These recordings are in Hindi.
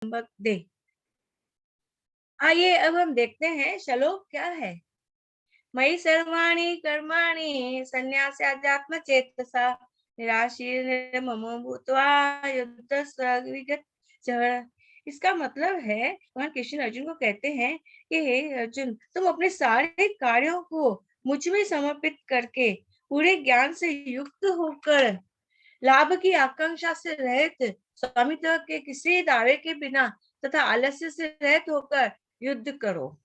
दे। आइए अब हम देखते हैं श्लोक क्या है। मयि सर्वाणि कर्माणि संन्यास्याध्यात्म चेतसा निराशीर्निर्ममो भूत्वा युद्धस्व विगतः। इसका मतलब है भगवान कृष्ण अर्जुन को कहते हैं कि हे अर्जुन, तुम अपने सारे कार्यों को मुझ में समर्पित करके पूरे ज्ञान से युक्त होकर लाभ की आकांक्षा से रहित, स्वामित्व के किसी दावे के बिना तथा आलस्य से रहित होकर युद्ध करो।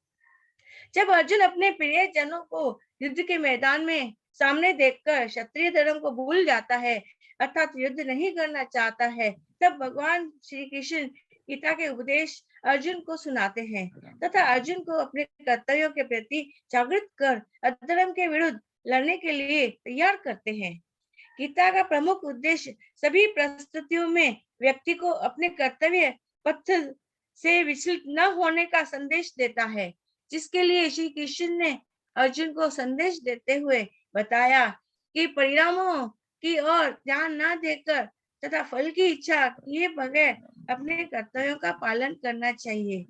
जब अर्जुन अपने प्रिय जनों को युद्ध के मैदान में सामने देखकर क्षत्रिय धर्म को भूल जाता है, अर्थात युद्ध नहीं करना चाहता है, तब भगवान श्री कृष्ण गीता के उपदेश अर्जुन को सुनाते हैं तथा अर्जुन को अपने कर्तव्यों के प्रति जागृत कर अधर्म के विरुद्ध लड़ने के लिए तैयार करते हैं। गीता का प्रमुख उद्देश्य सभी परिस्थितियों में व्यक्ति को अपने कर्तव्य पथ से विचलित न होने का संदेश देता है, जिसके लिए श्री कृष्ण ने अर्जुन को संदेश देते हुए बताया कि परिणामों की ओर ध्यान न देकर तथा फल की इच्छा किए बगैर अपने कर्तव्यों का पालन करना चाहिए।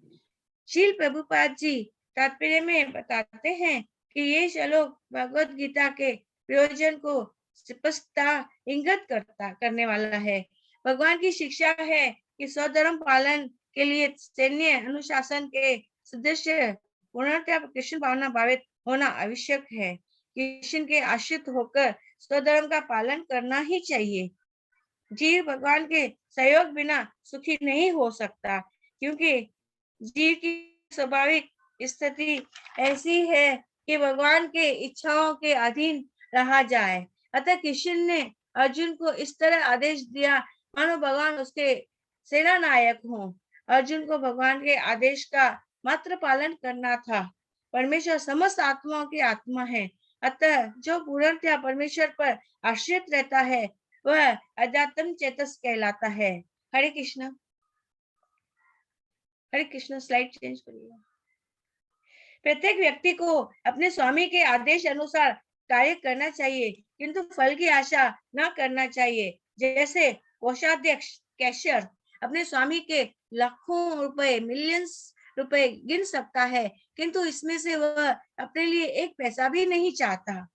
श्रील प्रभुपाद जी तात्पर्य में बताते हैं कि ये श्लोक भगवत गीता के प्रयोजन को स्पष्टता इंगित करने वाला है। भगवान की शिक्षा है कि स्वधर्म पालन के लिए सैन्य अनुशासन के सदस्य पूर्णतः कृष्ण भावना भावित होना आवश्यक है। कृष्ण के आश्रित होकर स्वधर्म का पालन करना ही चाहिए। जीव भगवान के सहयोग बिना सुखी नहीं हो सकता, क्योंकि जीव की स्वाभाविक स्थिति ऐसी है कि भगवान के इच्छाओं के अधीन रहा जाए। अतः कृष्ण ने अर्जुन को इस तरह आदेश दिया मानो भगवान उसके सेना नायक हों। अर्जुन को भगवान के आदेश का मात्र पालन करना था। परमेश्वर समस्त आत्माओं की आत्मा है, अतः जो पूर्णतया परमेश्वर पर आश्रित रहता है वह अध्यात्म चेतस कहलाता है। हरे कृष्ण। हरे कृष्ण, स्लाइड चेंज करिएगा। प्रत्येक व्यक्ति को अपने स्वामी के आदेश अनुसार कार्य करना चाहिए, किंतु फल की आशा न करना चाहिए। जैसे कोषाध्यक्ष कैशियर अपने स्वामी के लाखों रुपए, मिलियंस रुपए गिन सकता है, किंतु इसमें से वह अपने लिए एक पैसा भी नहीं चाहता।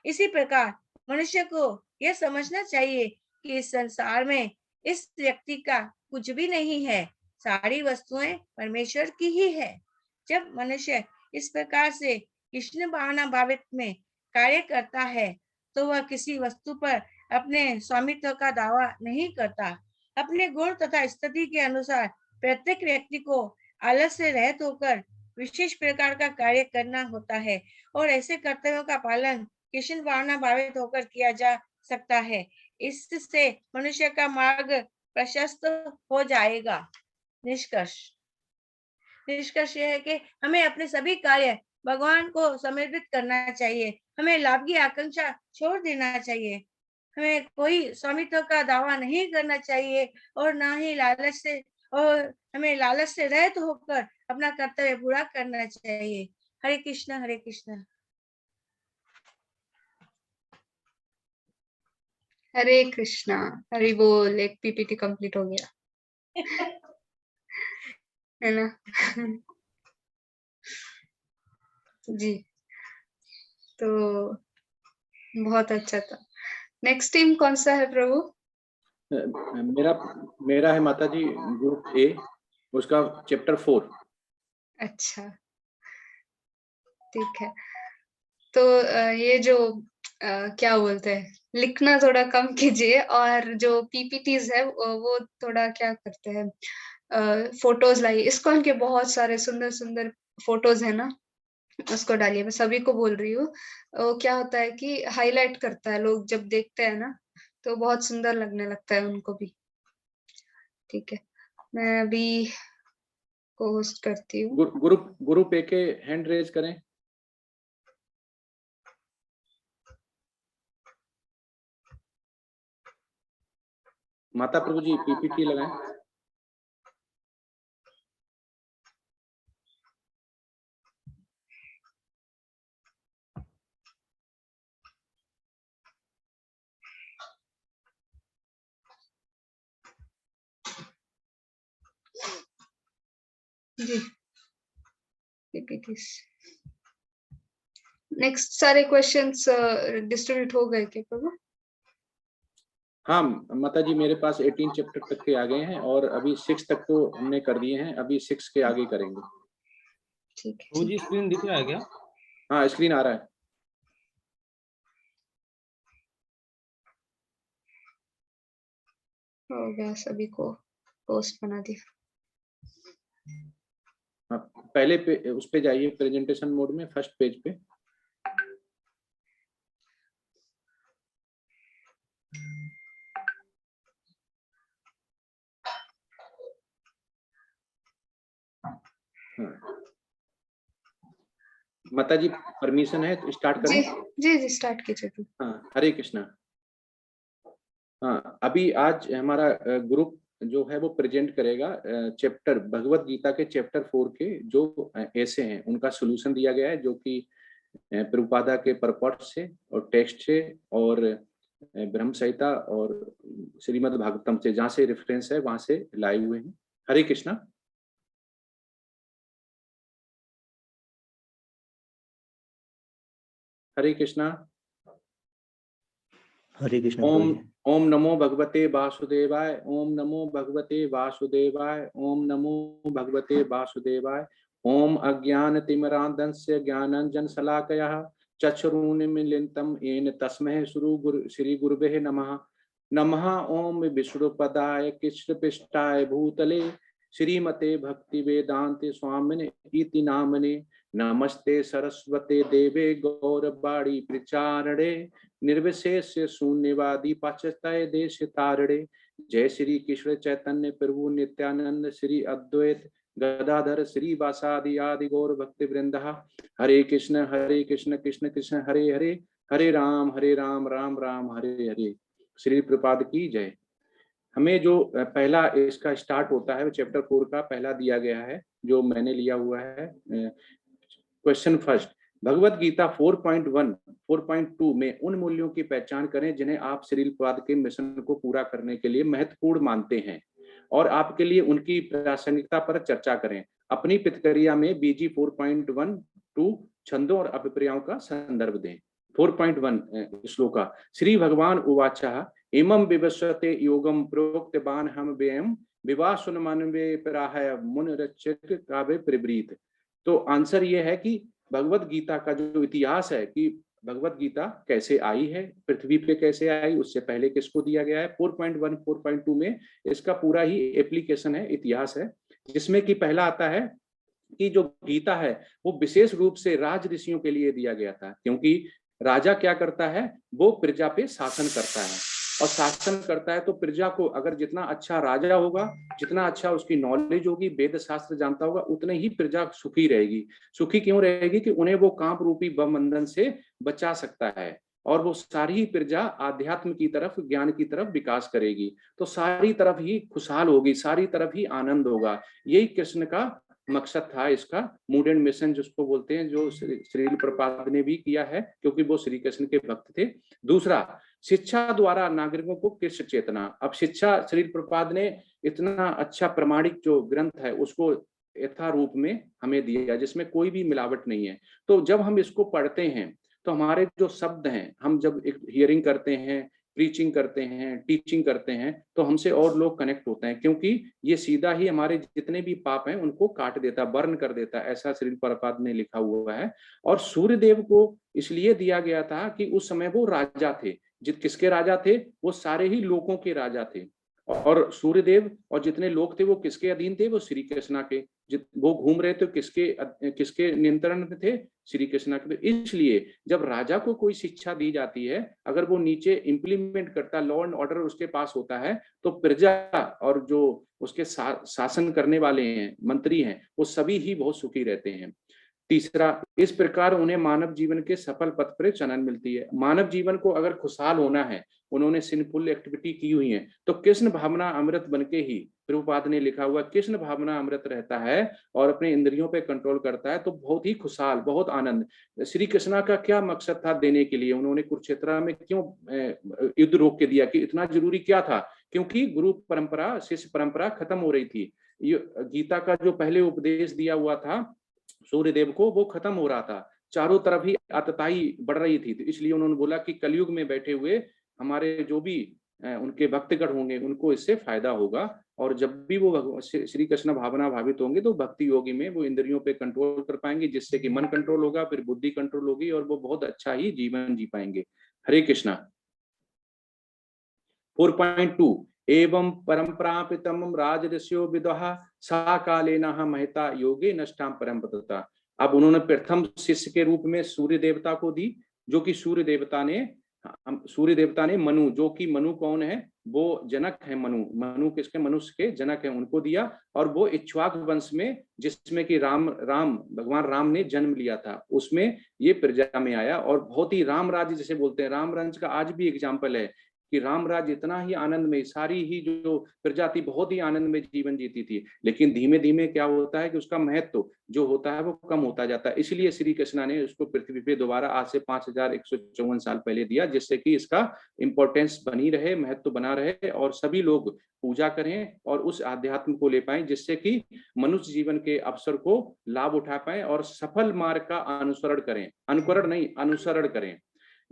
इसी प्रकार मनुष्य को यह समझना चाहिए कि इस संसार में इस व्यक्ति का कुछ भी नहीं है, सारी वस्तुएं परमेश्वर की ही है। जब मनुष्य इस प्रकार से कृष्ण भावना भावित में कार्य करता है, तो वह किसी वस्तु पर अपने स्वामित्व का दावा नहीं करता। अपने गुण तथा स्थिति के अनुसार प्रत्येक व्यक्ति को आलस से रहित होकर विशेष प्रकार का कार्य करना होता है, और ऐसे कर्तव्यों का पालन कृष्ण भावना भावित होकर किया जा सकता है। इससे मनुष्य का मार्ग प्रशस्त हो जाएगा। निष्कर्ष यह है कि हमें अपने सभी कार्य भगवान को समर्पित करना चाहिए। हमें लाभ की आकांक्षा छोड़ देना चाहिए। हमें कोई स्वामित्व का दावा नहीं करना चाहिए और ना ही हमें लालच से रहित होकर अपना कर्तव्य पूरा करना चाहिए। हरे कृष्ण, हरे कृष्ण। हरे कृष्णा, हरि बोल। एक पीपीटी कंप्लीट हो गया है ना। जी, तो बहुत अच्छा था। नेक्स्ट टीम कौन सा है प्रभु? मेरा है माता जी ग्रुप ए, उसका चैप्टर 4। अच्छा, ठीक है। तो ये जो क्या बोलते हैं, लिखना थोड़ा कम कीजिए, और जो पीपीटीज है वो थोड़ा क्या करते हैं, फोटोज लाइए। इस्कॉन के बहुत सारे सुंदर सुंदर फोटोज है ना, उसको डालिए। मैं सभी को बोल रही हूँ। वो क्या होता है कि हाईलाइट करता है, लोग जब देखते हैं ना तो बहुत सुंदर लगने लगता है उनको भी। ठीक है, मैं अभी को होस्ट करती हूँ। ग्रुप ए के हैंड रेज करें। माता प्रभु जी पीपीटी लगाएं। जी PPTs। नेक्स्ट सारे क्वेश्चंस डिस्ट्रीब्यूट हो गए क्या प्रभु? हाँ माता जी, मेरे पास 18 चैप्टर तक के आ गए हैं और अभी 6 तक तो हमने कर दिए हैं, अभी 6 के आगे करेंगे। ठीक है, प्रभु जी स्क्रीन दिख रहा है क्या? हाँ स्क्रीन आ रहा है। हो गया, सभी को पोस्ट बना दिया। हाँ, पहले पे उस पे जाइए, प्रेजेंटेशन मोड में फर्स्ट पेज पे। हाँ। माता जी परमिशन है तो स्टार्ट जी करें? जी जी स्टार्ट कीजिए प्रभु। हाँ हरे कृष्णा। हाँ अभी आज हमारा ग्रुप जो है वो प्रेजेंट करेगा चैप्टर भगवत गीता के चैप्टर 4 के जो ऐसे हैं उनका सॉल्यूशन दिया गया है, जो कि प्रभुपादा के परपट से और टेक्स्ट से और ब्रह्म संहिता और श्रीमद् भागवतम से, जहाँ से रेफरेंस है वहां से लाए हुए हैं। हरे कृष्णा। हरे कृष्णा। हरे कृष्ण ओम प्रभु जी। ओम नमो भगवते वासुदेवाय, ओम नमो भगवते वासुदेवाय, ओम नमो भगवते वासुदेवाय। ओम अज्ञानतिमिरान्धस्य ज्ञानाञ्जनशलाकया चक्षुरुन्मीलितं येन तस्मै श्री गुरुवे नमः। नमः ओम विष्णुपदाय कृष्णपृष्ठाय भूतले श्रीमते भक्तिवेदान्त स्वामिने इति नामने। नमस्ते सरस्वते देवे गौरवाणी प्रचारणे निर्विशेष शून्यवादी पाश्चात्य देश तारणे। जय श्री कृष्ण चैतन्य प्रभु नित्यानंद श्री अद्वैत गदाधर श्री वासादि आदि गौर भक्ति वृंद। हरे कृष्ण कृष्ण कृष्ण हरे हरे, हरे राम राम राम हरे हरे। श्री प्रपाद की जय। हमें जो पहला इसका स्टार्ट होता है वो चैप्टर 4 का पहला दिया गया है, जो मैंने लिया हुआ है। क्वेश्चन फर्स्ट, भगवत गीता 4.1 4.2 में उन मूल्यों की पहचान करें जिन्हें आप श्रील प्रभुपाद के मिशन को पूरा करने के लिए महत्वपूर्ण मानते हैं और आपके लिए उनकी प्रासंगिकता पर चर्चा करें। अपनी प्रतिक्रिया में बीजी 4.1-2 छंदों और अभिप्रायों का संदर्भ दें। 4.1 श्लोका श्री भगवान उवाचा इमं विवस्वते योगम प्रोक्तवान हम व्ययम विवासुन मनवे प्राह मुन रचित काव्य प्रवृत्त। तो आंसर ये है कि भगवत गीता का जो इतिहास है कि भगवत गीता कैसे आई है, पृथ्वी पे कैसे आई, उससे पहले किसको दिया गया है। 4.1 4.2 में इसका पूरा ही एप्लीकेशन है, इतिहास है, जिसमें कि पहला आता है कि जो गीता है वो विशेष रूप से राज ऋषियों के लिए दिया गया था, क्योंकि राजा क्या करता है, वो प्रजा पे शासन करता है और शासन करता है तो प्रजा को अगर जितना अच्छा राजा होगा, जितना अच्छा उसकी नॉलेज होगी, वेद शास्त्र जानता होगा, उतने ही प्रजा सुखी रहेगी। सुखी क्यों रहेगी कि उन्हें वो कांप रूपी बंधन से बचा सकता है और वो सारी ही प्रजा आध्यात्म की तरफ, ज्ञान की तरफ विकास करेगी, तो सारी तरफ ही खुशहाल होगी, सारी तरफ ही आनंद होगा। यही कृष्ण का मकसद था, इसका मूड एंड मिशन जिसको बोलते हैं, जो श्री प्रभुपाद ने भी किया है क्योंकि वो श्री कृष्ण के भक्त थे। दूसरा, शिक्षा द्वारा नागरिकों को कृष्ण चेतना। अब शिक्षा श्री प्रभुपाद ने इतना अच्छा प्रमाणिक जो ग्रंथ है उसको यथारूप में हमें दिया, जिसमें कोई भी मिलावट नहीं है। तो जब हम इसको पढ़ते हैं तो हमारे जो शब्द हैं, हम जब एक हियरिंग करते हैं, प्रीचिंग करते हैं, टीचिंग करते हैं, तो हमसे और लोग कनेक्ट होते हैं, क्योंकि ये सीधा ही हमारे जितने भी पाप हैं उनको काट देता, बर्न कर देता, ऐसा श्री प्रभुपाद ने लिखा हुआ है। और सूर्यदेव को इसलिए दिया गया था कि उस समय वो राजा थे। किसके राजा थे? वो सारे ही लोगों के राजा थे। और सूर्यदेव और जितने लोग थे वो किसके अधीन थे? वो श्री कृष्णा के। वो घूम रहे थे किसके नियंत्रण में थे? श्री कृष्णा के। इसलिए जब राजा को कोई शिक्षा दी जाती है, अगर वो नीचे इंप्लीमेंट करता, लॉ एंड ऑर्डर उसके पास होता है, तो प्रजा और जो उसके शासन करने वाले हैं, मंत्री हैं, वो सभी ही बहुत सुखी रहते हैं। तीसरा, इस प्रकार उन्हें मानव जीवन के सफल पथ पर चलन मिलती है। मानव जीवन को अगर खुशहाल होना है, उन्होंने सिंफुल एक्टिविटी की हुई है, तो कृष्ण भावना अमृत बनके ही, प्रभुपाद ने लिखा हुआ, कृष्ण भावना अमृत रहता है और अपने इंद्रियों पे कंट्रोल करता है, तो बहुत ही खुशहाल, बहुत आनंद। श्री कृष्णा का क्या मकसद था देने के लिए? उन्होंने कुरुक्षेत्र में क्यों युद्ध रोक के दिया, कि इतना जरूरी क्या था? क्योंकि गुरु परंपरा, शिष्य परंपरा खत्म हो रही थी। गीता का जो पहले उपदेश दिया हुआ था सूर्यदेव को, वो खत्म हो रहा था, चारों तरफ ही आतताई बढ़ रही थी। तो इसलिए उन्होंने बोला कि कलयुग में बैठे हुए हमारे जो भी उनके भक्तगण होंगे उनको इससे फायदा होगा, और जब भी वो श्री कृष्ण भावना भावित होंगे तो भक्ति योगी में वो इंद्रियों पे कंट्रोल कर पाएंगे, जिससे कि मन कंट्रोल होगा, फिर बुद्धि कंट्रोल होगी और वो बहुत अच्छा ही जीवन जी पाएंगे। हरे कृष्णा। 4.2 एवं परंपरापितम राजऋषियो विदुः सा कालेन महता योगे नष्टाम परमपतता। अब उन्होंने प्रथम शिष्य के रूप में सूर्य देवता को दी, जो कि सूर्य देवता ने मनु, जो कि मनु कौन है, वो जनक है, मनु किसके, मनुष्य के जनक है, उनको दिया। और वो इक्ष्वाक वंश में, जिसमें कि भगवान राम ने जन्म लिया था, उसमें ये प्रजा में आया। और बहुत ही राम राज्य जिसे बोलते हैं, राम राज्य का आज भी एग्जाम्पल है कि राम राज्य इतना ही आनंद में, सारी ही जो प्रजा थी बहुत ही आनंद में जीवन जीती थी, लेकिन धीमे धीमे क्या होता है कि उसका महत्व जो होता है वो कम होता जाता है। इसलिए श्री कृष्ण ने उसको पृथ्वी पे दोबारा आज से 5154 साल पहले दिया, जिससे कि इसका इंपॉर्टेंस बनी रहे, महत्व बना रहे और सभी लोग पूजा करें और उस आध्यात्म को ले पाए, जिससे कि मनुष्य जीवन के अवसर को लाभ उठा पाए और सफल मार्ग का अनुसरण करें, अनुकरण नहीं, अनुसरण करें।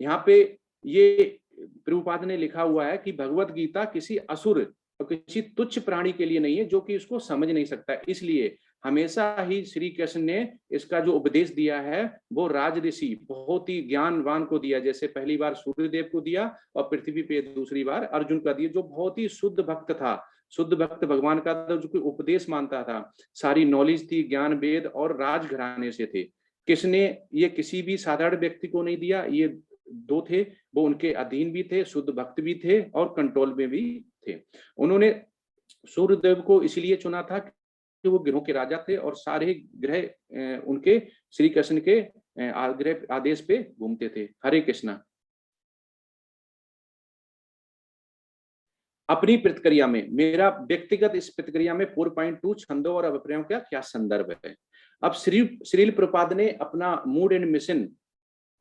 यहाँ पे ये प्रभुपाद ने लिखा हुआ है कि भगवत गीता किसी असुर और किसी तुच्छ प्राणी के लिए नहीं है जो कि इसको समझ नहीं सकता। इसलिए हमेशा ही श्री कृष्ण ने इसका जो उपदेश दिया है वो राजऋषि बहुत ही ज्ञानवान को दिया, जैसे पहली बार सूर्यदेव को दिया और पृथ्वी पे दूसरी बार अर्जुन का दिया, जो बहुत ही शुद्ध भक्त था, शुद्ध भक्त भगवान का था, जो कोई उपदेश मानता था, सारी नॉलेज थी, ज्ञान वेद और राजघराने से थे। कृष्ण ने ये किसी भी साधारण व्यक्ति को नहीं दिया, ये दो थे, वो उनके अधीन भी थे, शुद्ध भक्त भी थे और कंट्रोल में भी थे। उन्होंने सूर्यदेव को इसलिए चुना था कि वो ग्रहों के राजा थे और सारे ग्रह उनके श्री कृष्ण के आदेश पे घूमते थे। हरे कृष्णा। अपनी प्रतिक्रिया में, मेरा व्यक्तिगत इस प्रतिक्रिया में 4.2 छंदों और अभिप्रायों का क्या संदर्भ है। अब श्रील प्रभुपाद ने अपना मूड एंड मिशन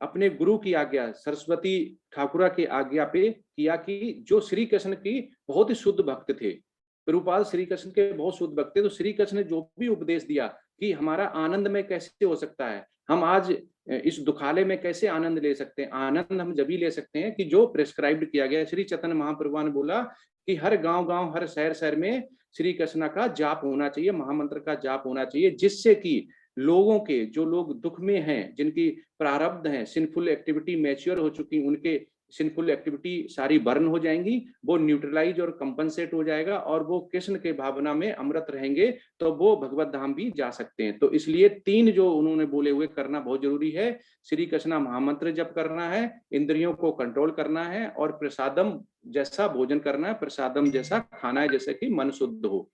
अपने गुरु की आज्ञा, सरस्वती ठाकुरा की आज्ञा पे किया कि जो श्री कृष्ण की बहुत ही शुद्ध भक्त थे, प्रभुपाद श्री कृष्ण के बहुत शुद्ध भक्त थे, तो श्री कृष्ण ने जो भी उपदेश दिया कि हमारा आनंद में कैसे हो सकता है, हम आज इस दुखालय में कैसे आनंद ले सकते हैं। आनंद हम जब ही ले सकते हैं कि जो प्रेस्क्राइब्ड किया गया। श्री चैतन्य महाप्रभु ने बोला कि हर गांव हर शहर में श्री कृष्ण का जाप होना चाहिए, महामंत्र का जाप होना चाहिए, जिससे कि लोगों के, जो लोग दुख में हैं, जिनकी प्रारब्ध हैं, सिंफुल एक्टिविटी मैच्योर हो चुकी, उनके सिंफुल एक्टिविटी सारी बर्न हो जाएंगी, वो न्यूट्रलाइज और कंपनसेट हो जाएगा और वो कृष्ण के भावना में अमृत रहेंगे, तो वो भगवत धाम भी जा सकते हैं। तो इसलिए 3 जो उन्होंने बोले हुए करना बहुत जरूरी है। श्री कृष्ण महामंत्र जप करना है, इंद्रियों को कंट्रोल करना है और प्रसादम जैसा भोजन करना है, प्रसादम जैसा खाना है, जैसे कि मन शुद्ध हो।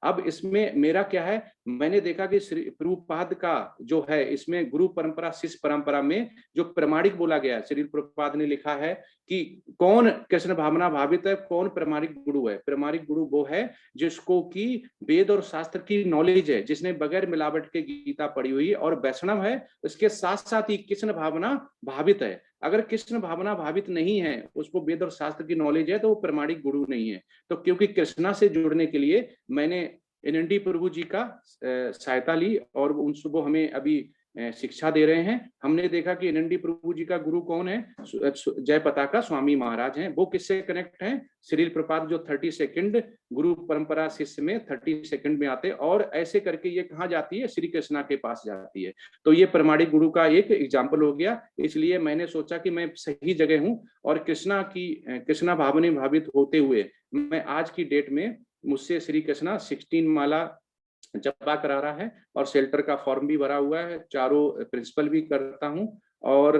अब इसमें मेरा क्या है, मैंने देखा कि श्री प्रभुपाद का जो है, इसमें गुरु परंपरा शिष्य परंपरा में जो प्रमाणिक बोला गया है, श्री प्रभुपाद ने लिखा है कि कौन कृष्ण भावना भावित है, कौन प्रमाणिक गुरु है। प्रमाणिक गुरु वो है जिसको कि वेद और शास्त्र की नॉलेज है, जिसने बगैर मिलावट के गीता पढ़ी हुई और वैष्णव है, उसके साथ साथ ही कृष्ण भावना भावित है। अगर कृष्ण भावना भावित नहीं है, उसको वेद और शास्त्र की नॉलेज है, तो वो प्रमाणिक गुरु नहीं है। तो क्योंकि कृष्णा से जुड़ने के लिए मैंने एनएनडी प्रभु जी का सहायता ली और उनसे वो हमें अभी शिक्षा दे रहे हैं। हमने देखा कि एनएनडी प्रभु जी का गुरु कौन है, जय पताका स्वामी महाराज हैं। वो किससे कनेक्ट हैं, श्रील प्रपात जो 30 सेकंड गुरु परंपरा शिष्य में 30 सेकंड में आते, और ऐसे करके ये कहाँ जाती है, श्री कृष्णा के पास जाती है। तो ये प्रमाणिक गुरु का एक एग्जाम्पल हो गया। इसलिए मैंने सोचा कि मैं सही जगह हूँ और कृष्णा भावने भावित होते हुए मैं आज की डेट में, मुझसे श्री कृष्णा 16 माला जपा करा रहा है और शेल्टर का फॉर्म भी भरा हुआ है, चारों प्रिंसिपल भी करता हूँ और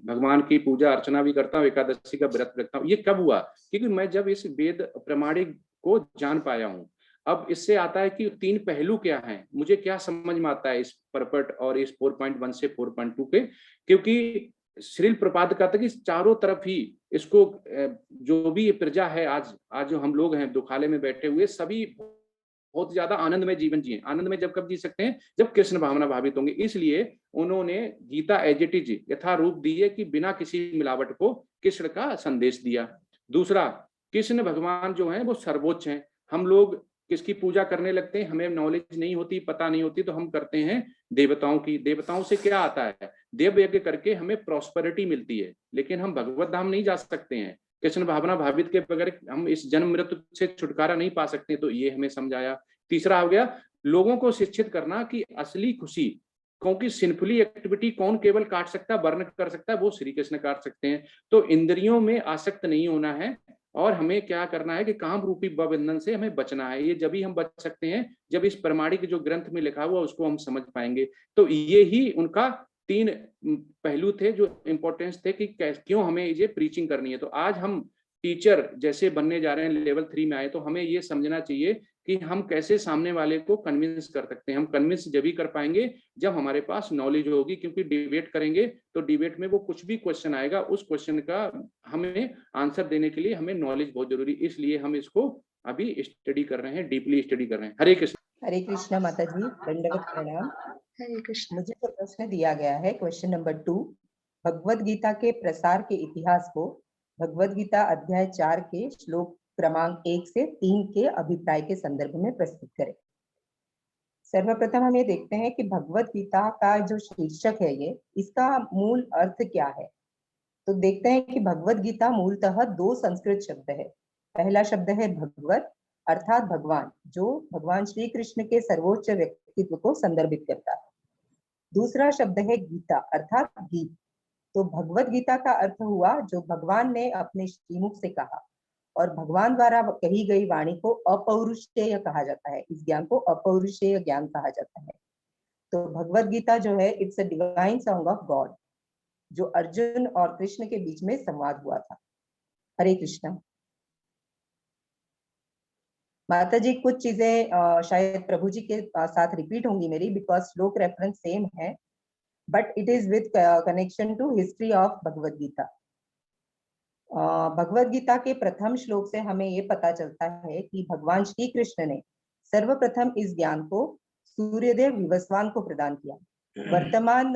भगवान की पूजा अर्चना भी करता हूँ, एकादशी का व्रत रखता हूँ। ये कब हुआ, क्योंकि मैं जब इस वेद प्रमाणिक को जान पाया हूँ। अब इससे आता है कि 3 पहलू क्या हैं, मुझे क्या समझ में आता है इस परपट और इस 4.1 से 4.2 के, क्योंकि श्रील प्रपाद का था कि चारों तरफ ही इसको जो भी प्रजा है, आज जो हम लोग हैं दुखालय में बैठे हुए, सभी बहुत ज्यादा आनंद में जीवन जिए। आनंद में जब कब जी सकते हैं, जब कृष्ण भावना भावित होंगे। इसलिए उन्होंने गीता एज इट इज यथारूप दी है कि बिना किसी मिलावट को कृष्ण का संदेश दिया। दूसरा, कृष्ण भगवान जो है वो सर्वोच्च हैं। हम लोग किसकी पूजा करने लगते हैं, हमें नॉलेज नहीं होती, पता नहीं होती, तो हम करते हैं देवताओं की। देवताओं से क्या आता है, देव यज्ञ करके हमें प्रॉस्पेरिटी मिलती है, लेकिन हम भगवत धाम नहीं जा सकते हैं। कृष्ण भावना भावित के बगैर हम इस जन्म मृत्यु से छुटकारा नहीं पा सकते, तो ये हमें समझाया। तीसरा हो गया लोगों को शिक्षित करना कि असली खुशी, क्योंकि सिंपली एक्टिविटी कौन केवल काट सकता है, वर्ण कर सकता है, वो श्री कृष्ण काट सकते हैं। तो इंद्रियों में आसक्त नहीं होना है, और हमें क्या करना है कि काम रूपी बंधन से हमें बचना है। ये जब ही हम बच सकते हैं जब इस प्रमाणिक जो ग्रंथ में लिखा हुआ उसको हम समझ पाएंगे। तो ये ही उनका 3 पहलू थे जो इंपॉर्टेंस थे कि क्यों हमें ये प्रीचिंग करनी है। तो आज हम टीचर जैसे बनने जा रहे हैं, लेवल 3 में आए, तो हमें ये समझना चाहिए कि हम कैसे सामने वाले को कन्विंस कर सकते हैं। हम कन्विंस जब ही कर पाएंगे जब हमारे पास नॉलेज होगी, क्योंकि डिबेट करेंगे तो डिबेट में वो कुछ भी क्वेश्चन आएगा, उस क्वेश्चन का हमें आंसर देने के लिए हमें नॉलेज बहुत जरूरी, इसलिए हम इसको अभी स्टडी कर रहे हैं, डीपली स्टडी कर रहे हैं। हरे कृष्ण। हरे कृष्ण माता जी, दंडवत प्रणाम। हरे कृष्ण। मुझे जो प्रश्न दिया गया है, क्वेश्चन नंबर 2, भगवद गीता के प्रसार के इतिहास को भगवद गीता अध्याय 4 के श्लोक क्रमांक 1 से 3 के अभिप्राय के संदर्भ में प्रस्तुत करें। सर्वप्रथम हम ये देखते हैं कि भगवद गीता का जो शीर्षक है, ये इसका मूल अर्थ क्या है। तो देखते हैं कि भगवद गीता मूलतः 2 संस्कृत शब्द है। पहला शब्द है भगवत अर्थात भगवान, जो भगवान श्री कृष्ण के सर्वोच्च व्यक्तित्व को संदर्भित करता है। दूसरा शब्द है गीता अर्थात गीत। तो भगवद गीता का अर्थ हुआ जो भगवान ने अपने श्रीमुख से कहा, और भगवान द्वारा कही गई वाणी को अपौरुषेय कहा जाता है। इस ज्ञान को अपौरुषेय ज्ञान कहा जाता है। तो भगवद गीता जो है, it's a divine song of God, जो अर्जुन और कृष्ण के बीच में संवाद हुआ था। हरे कृष्णा। माता जी, कुछ चीजें शायद प्रभु जी के साथ रिपीट होंगी मेरी, बिकॉज श्लोक रेफरेंस सेम है, but it is with connection to history of Bhagavad Gita. Bhagavad Gita के प्रथम श्लोक से हमें ये पता चलता है कि भगवान श्री कृष्ण ने सर्वप्रथम इस ज्ञान को सूर्यदेव विवस्वान को प्रदान किया। वर्तमान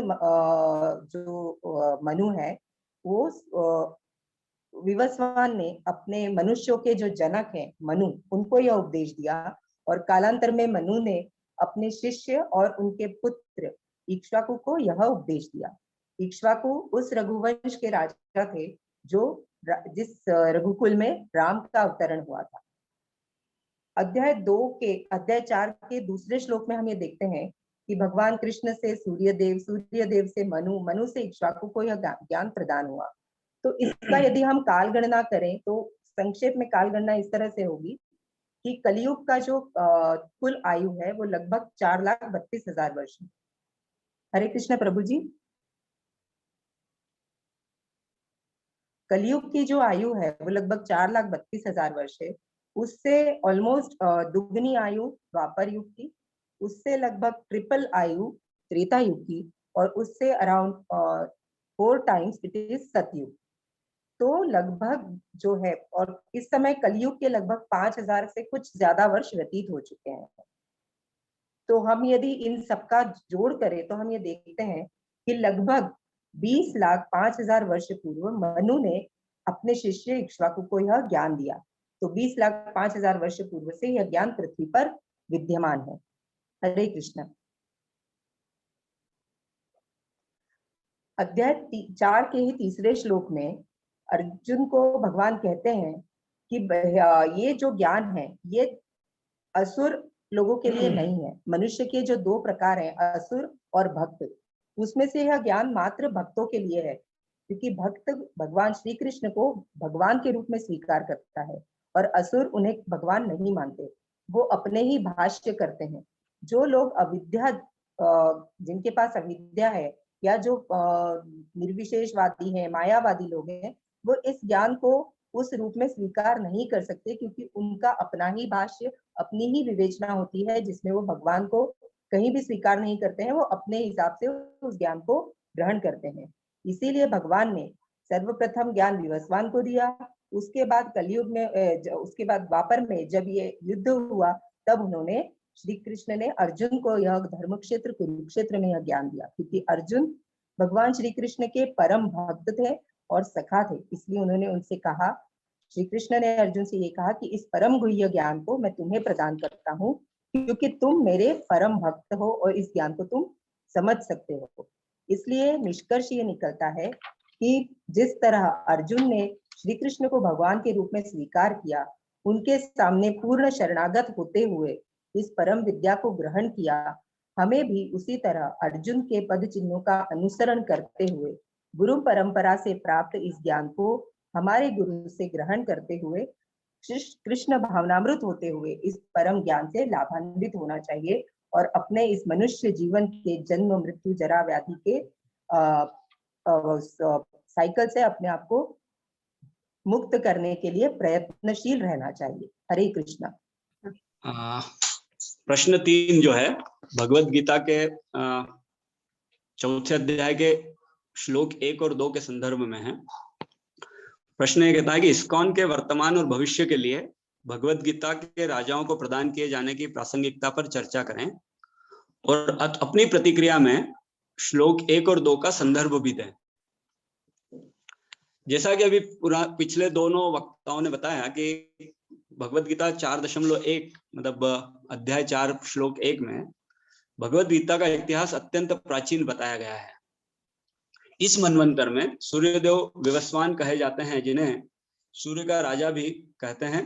जो मनु है, वो विवस्वान ने अपने मनुष्यों के जो जनक हैं मनु, उनको यह उपदेश दिया, और कालांतर में मनु ने अपने शिष्य और उनके पुत्र इक्ष्वाकु को यह उपदेश दिया। इक्ष्वाकु उस रघुवंश के राजा थे जो जिस रघुकुल में राम का अवतरण हुआ था। अध्याय 4 के दूसरे श्लोक में हम ये देखते हैं कि भगवान कृष्ण से सूर्यदेव, सूर्यदेव से मनु, मनु से इक्ष्वाकु को यह ज्ञान प्रदान हुआ। तो इसका यदि हम काल गणना करें तो संक्षेप में काल गणना इस तरह से होगी कि कलयुग का जो कुल आयु है वो लगभग 4,32,000 वर्ष है। हरे कृष्ण प्रभु जी। कलयुग की जो आयु है वो लगभग 4,32,000 वर्ष है। उससे ऑलमोस्ट दुगनी आयु द्वापर युग की, उससे लगभग ट्रिपल आयु त्रेता युग की, और उससे अराउंड 4 टाइम्स इट इज सतयुग। तो लगभग जो है, और इस समय कलयुग के लगभग 5,000 से कुछ ज्यादा वर्ष व्यतीत हो चुके हैं। तो हम यदि इन सबका जोड़ करें तो हम ये देखते हैं कि लगभग 20,05,000 वर्ष पूर्व मनु ने अपने शिष्य इक्ष्वाकु को यह ज्ञान दिया। तो 20,05,000 वर्ष पूर्व से यह ज्ञान पृथ्वी पर विद्यमान है। हरे कृष्ण। अध्याय 4 के ही तीसरे श्लोक में अर्जुन को भगवान कहते हैं कि ये जो ज्ञान है ये असुर लोगों के लिए नहीं है। मनुष्य के जो 2 प्रकार हैं, असुर और भक्त, उसमें से यह ज्ञान मात्र भक्तों के लिए है, क्योंकि भक्त भगवान श्री कृष्ण को भगवान के रूप में स्वीकार करता है, और असुर उन्हें भगवान नहीं मानते, वो अपने ही भाष्य करते हैं। जो लोग अविद्या, जिनके पास अविद्या है, या जो निर्विशेषवादी हैं, मायावादी लोग हैं, वो इस ज्ञान को उस रूप में स्वीकार नहीं कर सकते, क्योंकि उनका अपना ही भाष्य, अपनी ही विवेचना होती है, जिसमें वो भगवान को कहीं भी स्वीकार नहीं करते हैं। वो अपने हिसाब से उस ज्ञान को ग्रहण करते हैं। इसीलिए भगवान ने सर्वप्रथम ज्ञान विवस्वान को दिया। उसके बाद कलयुग में, उसके बाद द्वापर में जब ये युद्ध हुआ, तब उन्होंने, श्री कृष्ण ने अर्जुन को यह धर्म क्षेत्र कुरुक्षेत्र में यह ज्ञान दिया, क्योंकि अर्जुन भगवान श्री कृष्ण के परम भक्त थे और सखा थे। इसलिए उन्होंने उनसे कहा श्री कृष्ण ने अर्जुन से ये कहा कि इस परम गुह्य ज्ञान को मैं तुम्हें प्रदान करता हूँ, क्योंकि तुम मेरे परम भक्त हो और इस ज्ञान को तुम समझ सकते हो। इसलिए निष्कर्ष ये निकलता है कि जिस तरह अर्जुन ने श्री कृष्ण को भगवान के रूप में स्वीकार किया, उनके सामने पूर्ण शरणागत होते हुए इस परम विद्या को ग्रहण किया, हमें भी उसी तरह अर्जुन के पद चिन्हों का अनुसरण करते हुए गुरु परंपरा से प्राप्त इस ज्ञान को हमारे गुरु से ग्रहण करते हुए कृष्ण भावनामृत होते हुए इस परम ज्ञान से लाभान्वित होना चाहिए और अपने इस मनुष्य जीवन के जन्म मृत्यु जरा व्याधि के साइकिल से अपने आप को मुक्त करने के लिए प्रयत्नशील रहना चाहिए। हरे कृष्णा। प्रश्न 3 जो है भगवत गीता के 4थे अध्याय के श्लोक 1 और 2 के संदर्भ में है। प्रश्न ये कहता है कि इस्कॉन के वर्तमान और भविष्य के लिए भगवत गीता के राजाओं को प्रदान किए जाने की प्रासंगिकता पर चर्चा करें और अपनी प्रतिक्रिया में श्लोक 1 और 2 का संदर्भ भी दें। जैसा कि अभी पिछले दोनों वक्ताओं ने बताया कि भगवत गीता 4.1 मतलब अध्याय 4 श्लोक 1 में भगवत गीता का इतिहास अत्यंत प्राचीन बताया गया है। इस मनवंतर में सूर्यदेव विवस्वान कहे जाते हैं, जिन्हें सूर्य का राजा भी कहते हैं।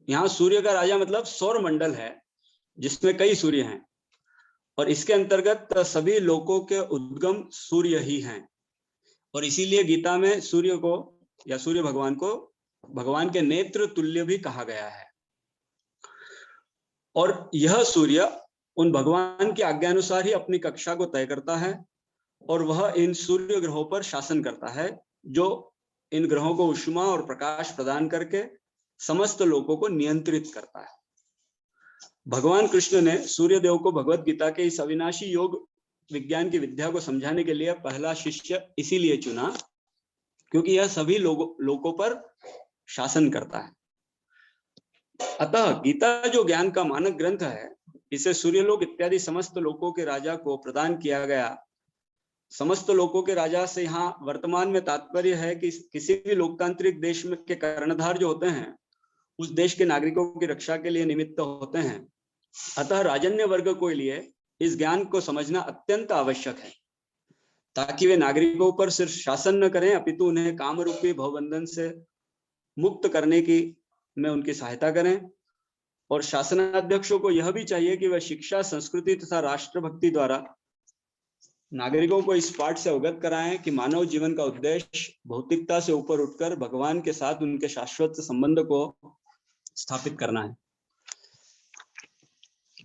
यहाँ सूर्य का राजा मतलब सौर मंडल है जिसमें कई सूर्य हैं और इसके अंतर्गत सभी लोकों के उद्गम सूर्य ही हैं और इसीलिए गीता में सूर्य को या सूर्य भगवान को भगवान के नेत्र तुल्य भी कहा गया है। और यह सूर्य उन भगवान की आज्ञानुसार ही अपनी कक्षा को तय करता है और वह इन सूर्य ग्रहों पर शासन करता है, जो इन ग्रहों को ऊष्मा और प्रकाश प्रदान करके समस्त लोकों को नियंत्रित करता है। भगवान कृष्ण ने सूर्य देव को भगवत गीता के इस अविनाशी योग विज्ञान की विद्या को समझाने के लिए पहला शिष्य इसीलिए चुना क्योंकि यह सभी लोकों पर शासन करता है। अतः गीता जो ज्ञान का मानक ग्रंथ है, इसे सूर्यलोक इत्यादि समस्त लोकों के राजा को प्रदान किया गया। समस्त लोकों के राजा से यहाँ वर्तमान में तात्पर्य है कि किसी भी लोकतांत्रिक देश में के कर्णधार जो होते हैं उस देश के नागरिकों की रक्षा के लिए निमित्त होते हैं। अतः राजन्य वर्ग के लिए इस ज्ञान को समझना अत्यंत आवश्यक है ताकि वे नागरिकों पर सिर्फ शासन न करें अपितु उन्हें काम रूपी भवबंधन से मुक्त करने की में उनकी सहायता करें। और शासनाध्यक्षों को यह भी चाहिए कि वह शिक्षा, संस्कृति तथा राष्ट्रभक्ति द्वारा नागरिकों को इस पाठ से अवगत कराएं कि मानव जीवन का उद्देश्य भौतिकता से ऊपर उठकर भगवान के साथ उनके शाश्वत संबंध को स्थापित करना है।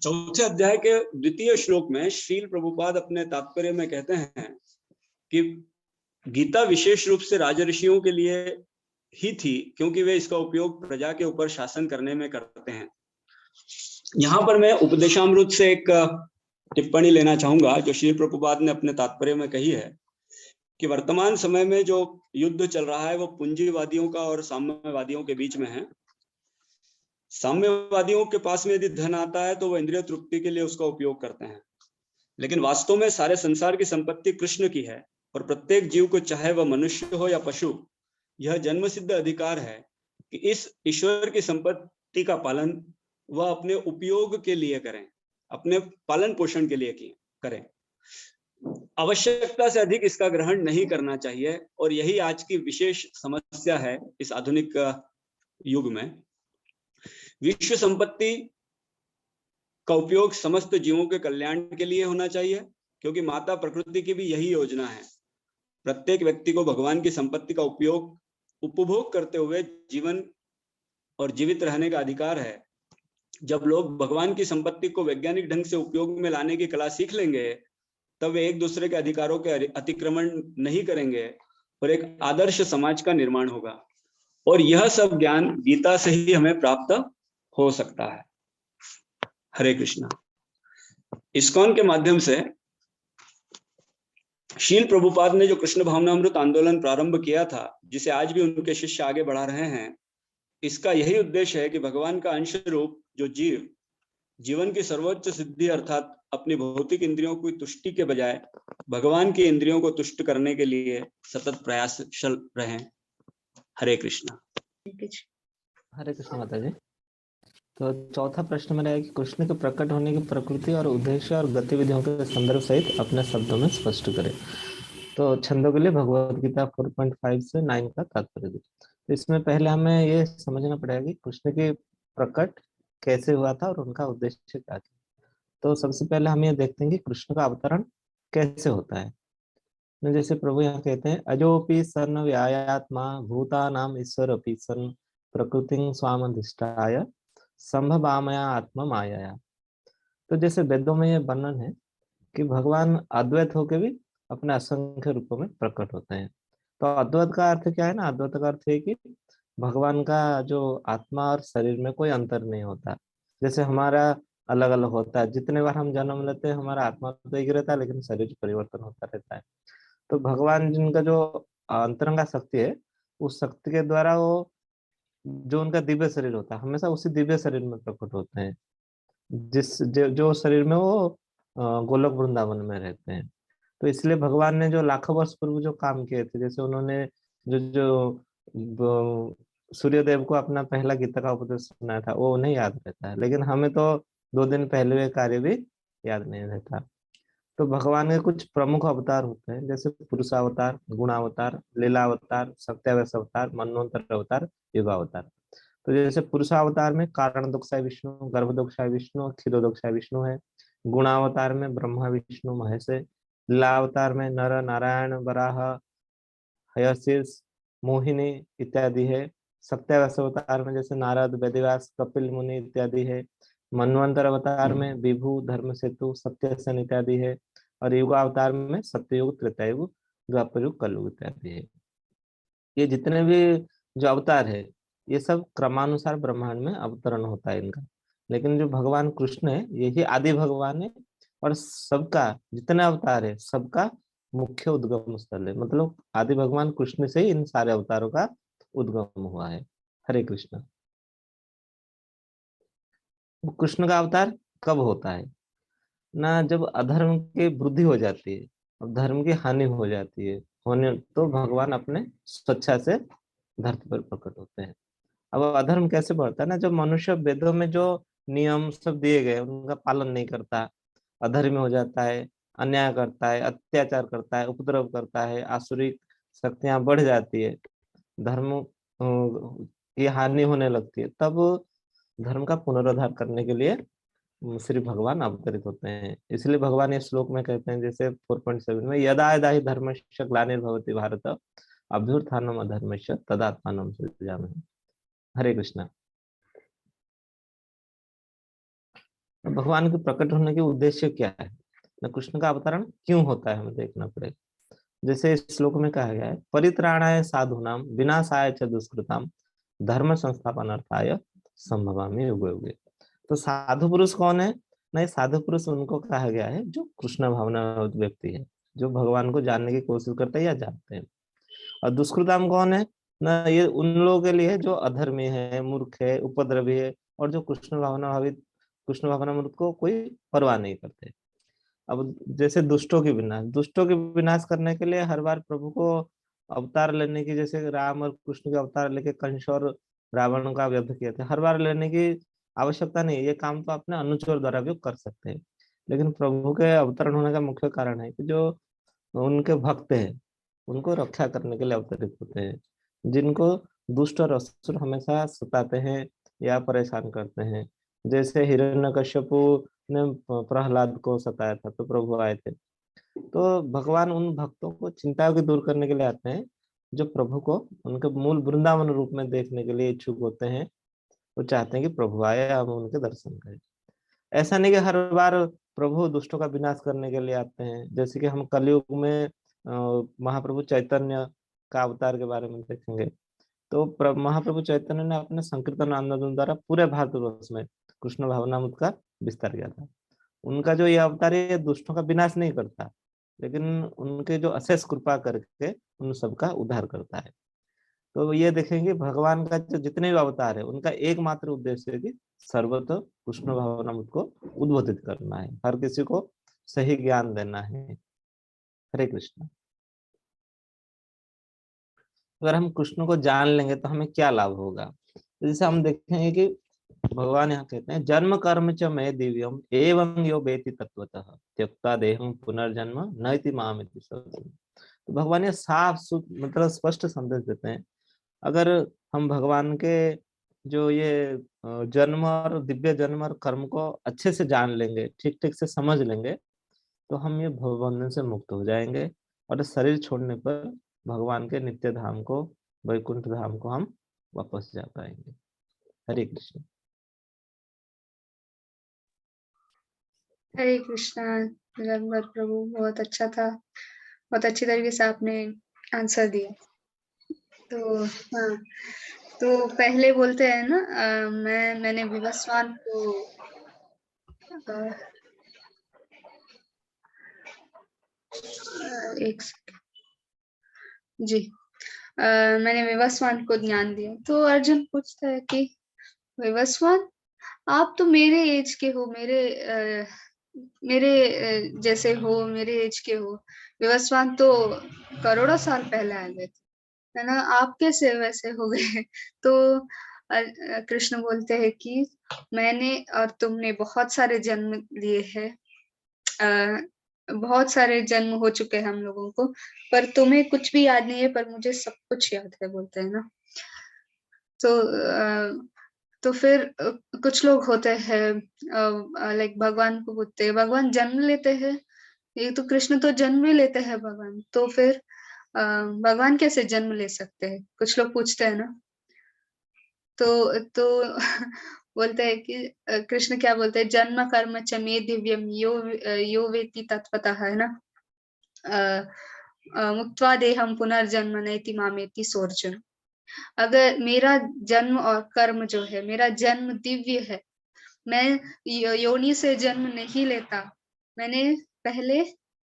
4थे अध्याय के 2 श्लोक में श्रील प्रभुपाद अपने तात्पर्य में कहते हैं कि गीता विशेष रूप से राजऋषियों के लिए ही थी क्योंकि वे इसका उपयोग प्रजा के ऊपर शासन करने में करते हैं। यहाँ पर मैं उपदेशामृत से एक टिप्पणी लेना चाहूंगा जो श्री प्रभुपाद ने अपने तात्पर्य में कही है कि वर्तमान समय में जो युद्ध चल रहा है वो पूंजीवादियों का और साम्यवादियों के बीच में है। साम्यवादियों के पास में यदि धन आता है तो वो इंद्रिय तृप्ति के लिए उसका उपयोग करते हैं, लेकिन वास्तव में सारे संसार की संपत्ति कृष्ण की है और प्रत्येक जीव को, चाहे वह मनुष्य हो या पशु, यह जन्म सिद्ध अधिकार है कि इस ईश्वर की संपत्ति का पालन वह अपने उपयोग के लिए करें, अपने पालन पोषण के लिए करें। आवश्यकता से अधिक इसका ग्रहण नहीं करना चाहिए और यही आज की विशेष समस्या है इस आधुनिक युग में। विश्व संपत्ति का उपयोग समस्त जीवों के कल्याण के लिए होना चाहिए क्योंकि माता प्रकृति की भी यही योजना है। प्रत्येक व्यक्ति को भगवान की संपत्ति का उपभोग करते हुए जीवन और जीवित रहने का अधिकार है। जब लोग भगवान की संपत्ति को वैज्ञानिक ढंग से उपयोग में लाने की कला सीख लेंगे तब वे एक दूसरे के अधिकारों के अतिक्रमण नहीं करेंगे और एक आदर्श समाज का निर्माण होगा। और यह सब ज्ञान गीता से ही हमें प्राप्त हो सकता है। हरे कृष्णा। इस्कॉन के माध्यम से शील प्रभुपाद ने जो कृष्ण भावनामृत आंदोलन प्रारंभ किया था, जिसे आज भी उनके शिष्य आगे बढ़ा रहे हैं, इसका यही उद्देश्य है कि भगवान का अंश रूप जो जीवन की सर्वोच्च सिद्धि अर्थात अपनी भौतिक इंद्रियों की तुष्टि के बजाय भगवान की इंद्रियों को तुष्ट करने के लिए सतत प्रयासशील रहें। हरे कृष्णा। हरे कृष्ण माता जी। तो चौथा प्रश्न मेरा है कि कृष्ण के प्रकट होने की प्रकृति और उद्देश्य और गतिविधियों के संदर्भ सहित अपने शब्दों में स्पष्ट करें। तो छंदों के लिए भगवत गीता 4.5 से 9 का तात्पर्य दी। तो इसमें पहले हमें ये समझना पड़ेगा कि कृष्ण के प्रकट कैसे हुआ था और उनका उद्देश्य क्या था। तो सबसे पहले हम ये देखते हैं कि कृष्ण का अवतरण कैसे होता है। जैसे प्रभु यहाँ कहते हैं, अजोपि सन व्यायात्मा भूतानाम ईश्वरपि सन प्रकृतिं स्वामधिष्ठाय संभवामया आत्मा माया। तो जैसे वेदों में ये वर्णन है कि भगवान अद्वैत होकर भी अपने असंख्य रूपों में प्रकट होते हैं। तो अद्वैत का अर्थ क्या है ना, अद्वैत का अर्थ है कि भगवान का जो आत्मा और शरीर में कोई अंतर नहीं होता। जैसे हमारा अलग अलग होता है, जितने बार हम जन्म लेते हैं हमारा आत्मा तो एक रहता है लेकिन शरीर परिवर्तन होता रहता है। तो भगवान जिनका जो अंतरंगा शक्ति है, उस शक्ति के द्वारा वो जो उनका दिव्य शरीर होता है हमेशा उसी दिव्य शरीर में प्रकट होते हैं, जो शरीर में वो गोलोक वृंदावन में रहते हैं। तो इसलिए भगवान ने जो लाखों वर्ष पूर्व जो काम किए थे, जैसे उन्होंने जो जो सूर्यदेव को अपना पहला गीता का उपदेश सुनाया था वो उन्हें याद रहता है, लेकिन हमें तो 2 दिन पहले वे कार्य भी याद नहीं रहता। तो भगवान के कुछ प्रमुख अवतार होते हैं, जैसे पुरुषावतार, गुणावतार, लीलावतार, सत्यावश अवतार, मनवंतर अवतार, युगावतार। तो जैसे पुरुषावतार में कारण दोक्षाय विष्णु, गर्भ दोक्षाय विष्णु, क्षीरो दोक्षाय विष्णु है। गुणावतार में ब्रह्मा विष्णु महेश है। लीलावतार में नर नारायण वराह हयशीर्ष मोहिनी इत्यादि है। सत्यावश अवतार में जैसे नारद वेदव्यास कपिल मुनि इत्यादि है। मनवंतर अवतार में विभु धर्म सेतु सत्यसेन इत्यादि है। और युगावतार में सत्ययुग त्रेतायुग द्वापर युग कलयुग इत्यादि है। ये जितने भी जो अवतार है ये सब क्रमानुसार ब्रह्मांड में अवतरण होता है इनका, लेकिन जो भगवान कृष्ण है यही आदि भगवान है और सबका जितने अवतार है सबका मुख्य उद्गम स्थल है। मतलब आदि भगवान कृष्ण से ही इन सारे अवतारों का उद्गम हुआ है। हरे कृष्ण। कृष्ण का अवतार कब होता है ना, जब अधर्म की वृद्धि हो जाती है और धर्म की हानि हो जाती है होने, तो भगवान अपने स्वेच्छा से धरती पर प्रकट होते हैं। अब अधर्म कैसे बढ़ता है ना, जब मनुष्य वेदों में जो नियम सब दिए गए उनका पालन नहीं करता, अधर्मी हो जाता है, अन्याय करता है, अत्याचार करता है, उपद्रव करता है, आसुरिक शक्तियां बढ़ जाती है, धर्म की हानि होने लगती है, तब धर्म का पुनरुद्धार करने के लिए श्री भगवान अवतरित होते हैं। इसलिए भगवान इस श्लोक में कहते हैं, जैसे 4.7 में, यदा यदा हि धर्मस्य ग्लानिर्भवति भारत अभ्युत्थानम अधर्मस्य तदात्मानं सृजामि। हरे कृष्णा। भगवान के प्रकट होने के उद्देश्य क्या है ना, कृष्ण का अवतरण क्यों होता है हमें देखना पड़ेगा। जैसे इस श्लोक में कहा गया है, परित्राणाय साधूनाम विनाशाय च दुष्कृताम धर्म संस्थापनार्थाय संभवामि युगे युगे। तो साधु पुरुष कौन है? नहीं, साधु पुरुष उनको कहा गया है जो कृष्ण भावना व्यक्ति है, जो भगवान को जानने की कोशिश करते हैं या जानते हैं। और दुष्कृताम कौन है ना, ये उन लोगों के लिए जो अधर्मी है, मूर्ख है, उपद्रवी है और जो कृष्ण भावनामृत को कोई परवाह नहीं करते। अब जैसे दुष्टों के विनाश करने के लिए हर बार प्रभु को अवतार लेने की, जैसे राम और कृष्ण के अवतार लेके कंस और रावण का वध किया था, हर बार लेने की आवश्यकता नहीं है। ये काम तो अपने अनुचर द्वारा भी कर सकते हैं, लेकिन प्रभु के अवतरण होने का मुख्य कारण है कि जो उनके भक्त हैं उनको रक्षा करने के लिए अवतरित होते हैं, जिनको दुष्ट और असुर हमेशा सताते हैं या परेशान करते हैं। जैसे हिरण्यकश्यपु ने प्रहलाद को सताया था तो प्रभु आए थे। तो भगवान उन भक्तों को चिंताओं की दूर करने के लिए आते हैं जो प्रभु को उनके मूल वृंदावन रूप में देखने के लिए इच्छुक होते हैं। वो चाहते हैं कि प्रभु आए, हम उनके दर्शन करें। ऐसा नहीं कि हर बार प्रभु दुष्टों का विनाश करने के लिए आते हैं। जैसे कि हम कलयुग में महाप्रभु चैतन्य का अवतार के बारे में देखेंगे, तो महाप्रभु चैतन्य ने अपने संकीर्तन आंदोलन द्वारा पूरे भारतवर्ष में कृष्ण भावनामृत का विस्तार किया था। उनका जो ये अवतार है दुष्टों का विनाश नहीं करता, लेकिन उनके जो अशेष कृपा करके उन सबका उद्धार करता है। तो ये देखेंगे भगवान का जो जितने भी अवतार है उनका एकमात्र उद्देश्य है कि सर्वत्र कृष्ण भावनामृत को उद्बोधित करना है, हर किसी को सही ज्ञान देना है। हरे कृष्ण। अगर हम कृष्ण को जान लेंगे तो हमें क्या लाभ होगा। तो जैसे हम देखेंगे कि भगवान यहाँ कहते हैं जन्म कर्म च मे दिव्यम एवं यो वेति तत्वतः त्यक्ता देहं पुनर्जन्म नैति मामिति सर्वम। तो भगवान ये साफ मतलब स्पष्ट संदेश देते हैं, अगर हम भगवान के जो ये जन्म और दिव्य जन्म और कर्म को अच्छे से जान लेंगे, ठीक ठीक से समझ लेंगे, तो हम ये भवबंधन से मुक्त हो जाएंगे और शरीर छोड़ने पर भगवान के नित्य धाम को, वैकुंठ धाम को हम वापस जा पाएंगे। हरे कृष्ण। हरे कृष्णा रघुवर प्रभु, बहुत अच्छा था, बहुत अच्छी तरीके से आपने आंसर दिया। तो हाँ, तो पहले बोलते हैं ना, मैंने विवस्वान को एक सेकंड जी, मैंने विवस्वान को ज्ञान दिया। तो अर्जुन पूछता है कि विवस्वान, आप तो मेरे एज के हो, मेरे जैसे हो, मेरे एज के हो। विवस्वान तो करोड़ों साल पहले आए गए थे, है ना, आप कैसे वैसे हो गए? तो कृष्ण बोलते हैं कि मैंने और तुमने बहुत सारे जन्म लिए हैं, बहुत सारे जन्म हो चुके हैं हम लोगों को, पर तुम्हें कुछ भी याद नहीं है, पर मुझे सब कुछ याद है, बोलते हैं ना। तो फिर कुछ लोग होते हैं लाइक भगवान को पूछते हैं, भगवान जन्म लेते हैं, ये तो कृष्ण तो जन्म ही लेते हैं भगवान, तो फिर भगवान कैसे जन्म ले सकते हैं, कुछ लोग पूछते हैं ना। तो बोलते हैं कि कृष्ण क्या बोलते हैं, जन्म कर्म च मे दिव्यम यो वेति तत्वतः, है ना, मुक्त्वा देहम पुनर्जन्म नैति मामेति सोर्जुन। अगर मेरा जन्म और कर्म जो है, मेरा जन्म दिव्य है, मैं योनि से जन्म नहीं लेता, मैंने पहले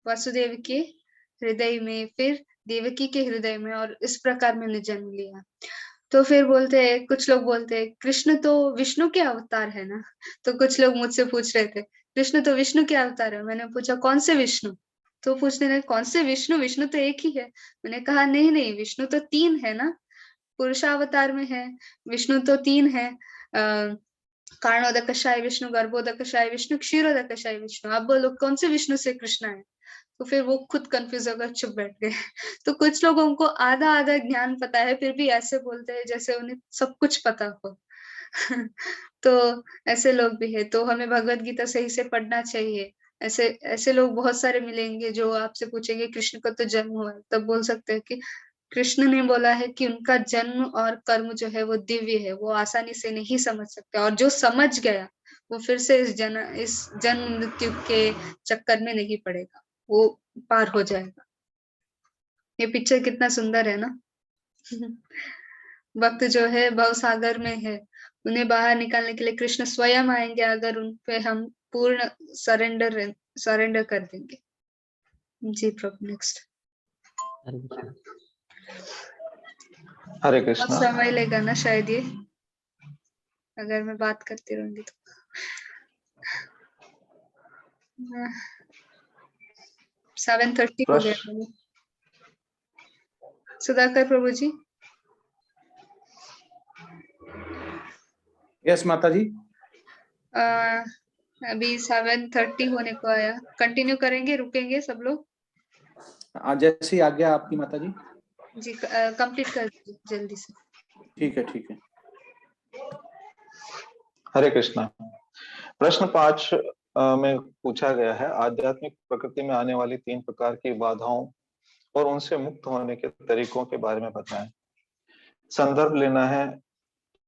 वसुदेव के हृदय में, फिर देवकी के हृदय में, और इस प्रकार मैंने जन्म लिया। तो फिर बोलते हैं, कुछ लोग बोलते हैं कृष्ण तो विष्णु के अवतार है ना। तो कुछ लोग मुझसे पूछ रहे थे, कृष्ण तो विष्णु के अवतार है। मैंने पूछा कौन से विष्णु? तो पूछने लगे कौन से विष्णु, विष्णु तो एक ही है। मैंने कहा नहीं नहीं, विष्णु तो तीन है ना, पुरुषावतार में है, विष्णु तो तीन है, कारणोदकशाय विष्णु, गर्भोदकशाय विष्णु, क्षीरोदकशाय विष्णु। आप बोलो कौन से विष्णु से कृष्ण है? तो फिर वो खुद कंफ्यूज होकर चुप बैठ गए। तो कुछ लोगों को आधा आधा ज्ञान पता है, फिर भी ऐसे बोलते हैं जैसे उन्हें सब कुछ पता हो। तो ऐसे लोग भी है, तो हमें भगवत गीता सही से पढ़ना चाहिए। ऐसे ऐसे लोग बहुत सारे मिलेंगे जो आपसे पूछेंगे कृष्ण का तो जन्म हुआ है, तब बोल सकते हैं कि कृष्ण ने बोला है कि उनका जन्म और कर्म जो है वो दिव्य है, वो आसानी से नहीं समझ सकते, और जो समझ गया वो फिर से इस जन्म मृत्यु के चक्कर में नहीं पड़ेगा, वो पार हो जाएगा। ये पिक्चर कितना सुंदर है ना। भक्त जो है भव सागर में है, उन्हें बाहर निकालने के लिए कृष्ण स्वयं आएंगे, अगर उन पे हम पूर्ण सरेंडर कर देंगे। जी प्रभु, नेक्स्ट। हरे कृष्ण। हरे बहुत कृष्णा। समय लेगा ना शायद ये, अगर मैं बात करती रहूंगी तो। 7:30 हो गया प्रभु। सुधाकर प्रभु जी। यस माता जी। अभी 7:30 होने को आया, कंटिन्यू करेंगे, रुकेंगे सब लोग? जैसी आज्ञा आपकी माता जी। जी कंप्लीट कर दीजिए जल्दी से। ठीक है ठीक है। हरे कृष्णा। प्रश्न 5 में पूछा गया है, आध्यात्मिक प्रकृति में आने वाली 3 प्रकार की बाधाओं और उनसे मुक्त होने के तरीकों के बारे में बताएं। संदर्भ लेना है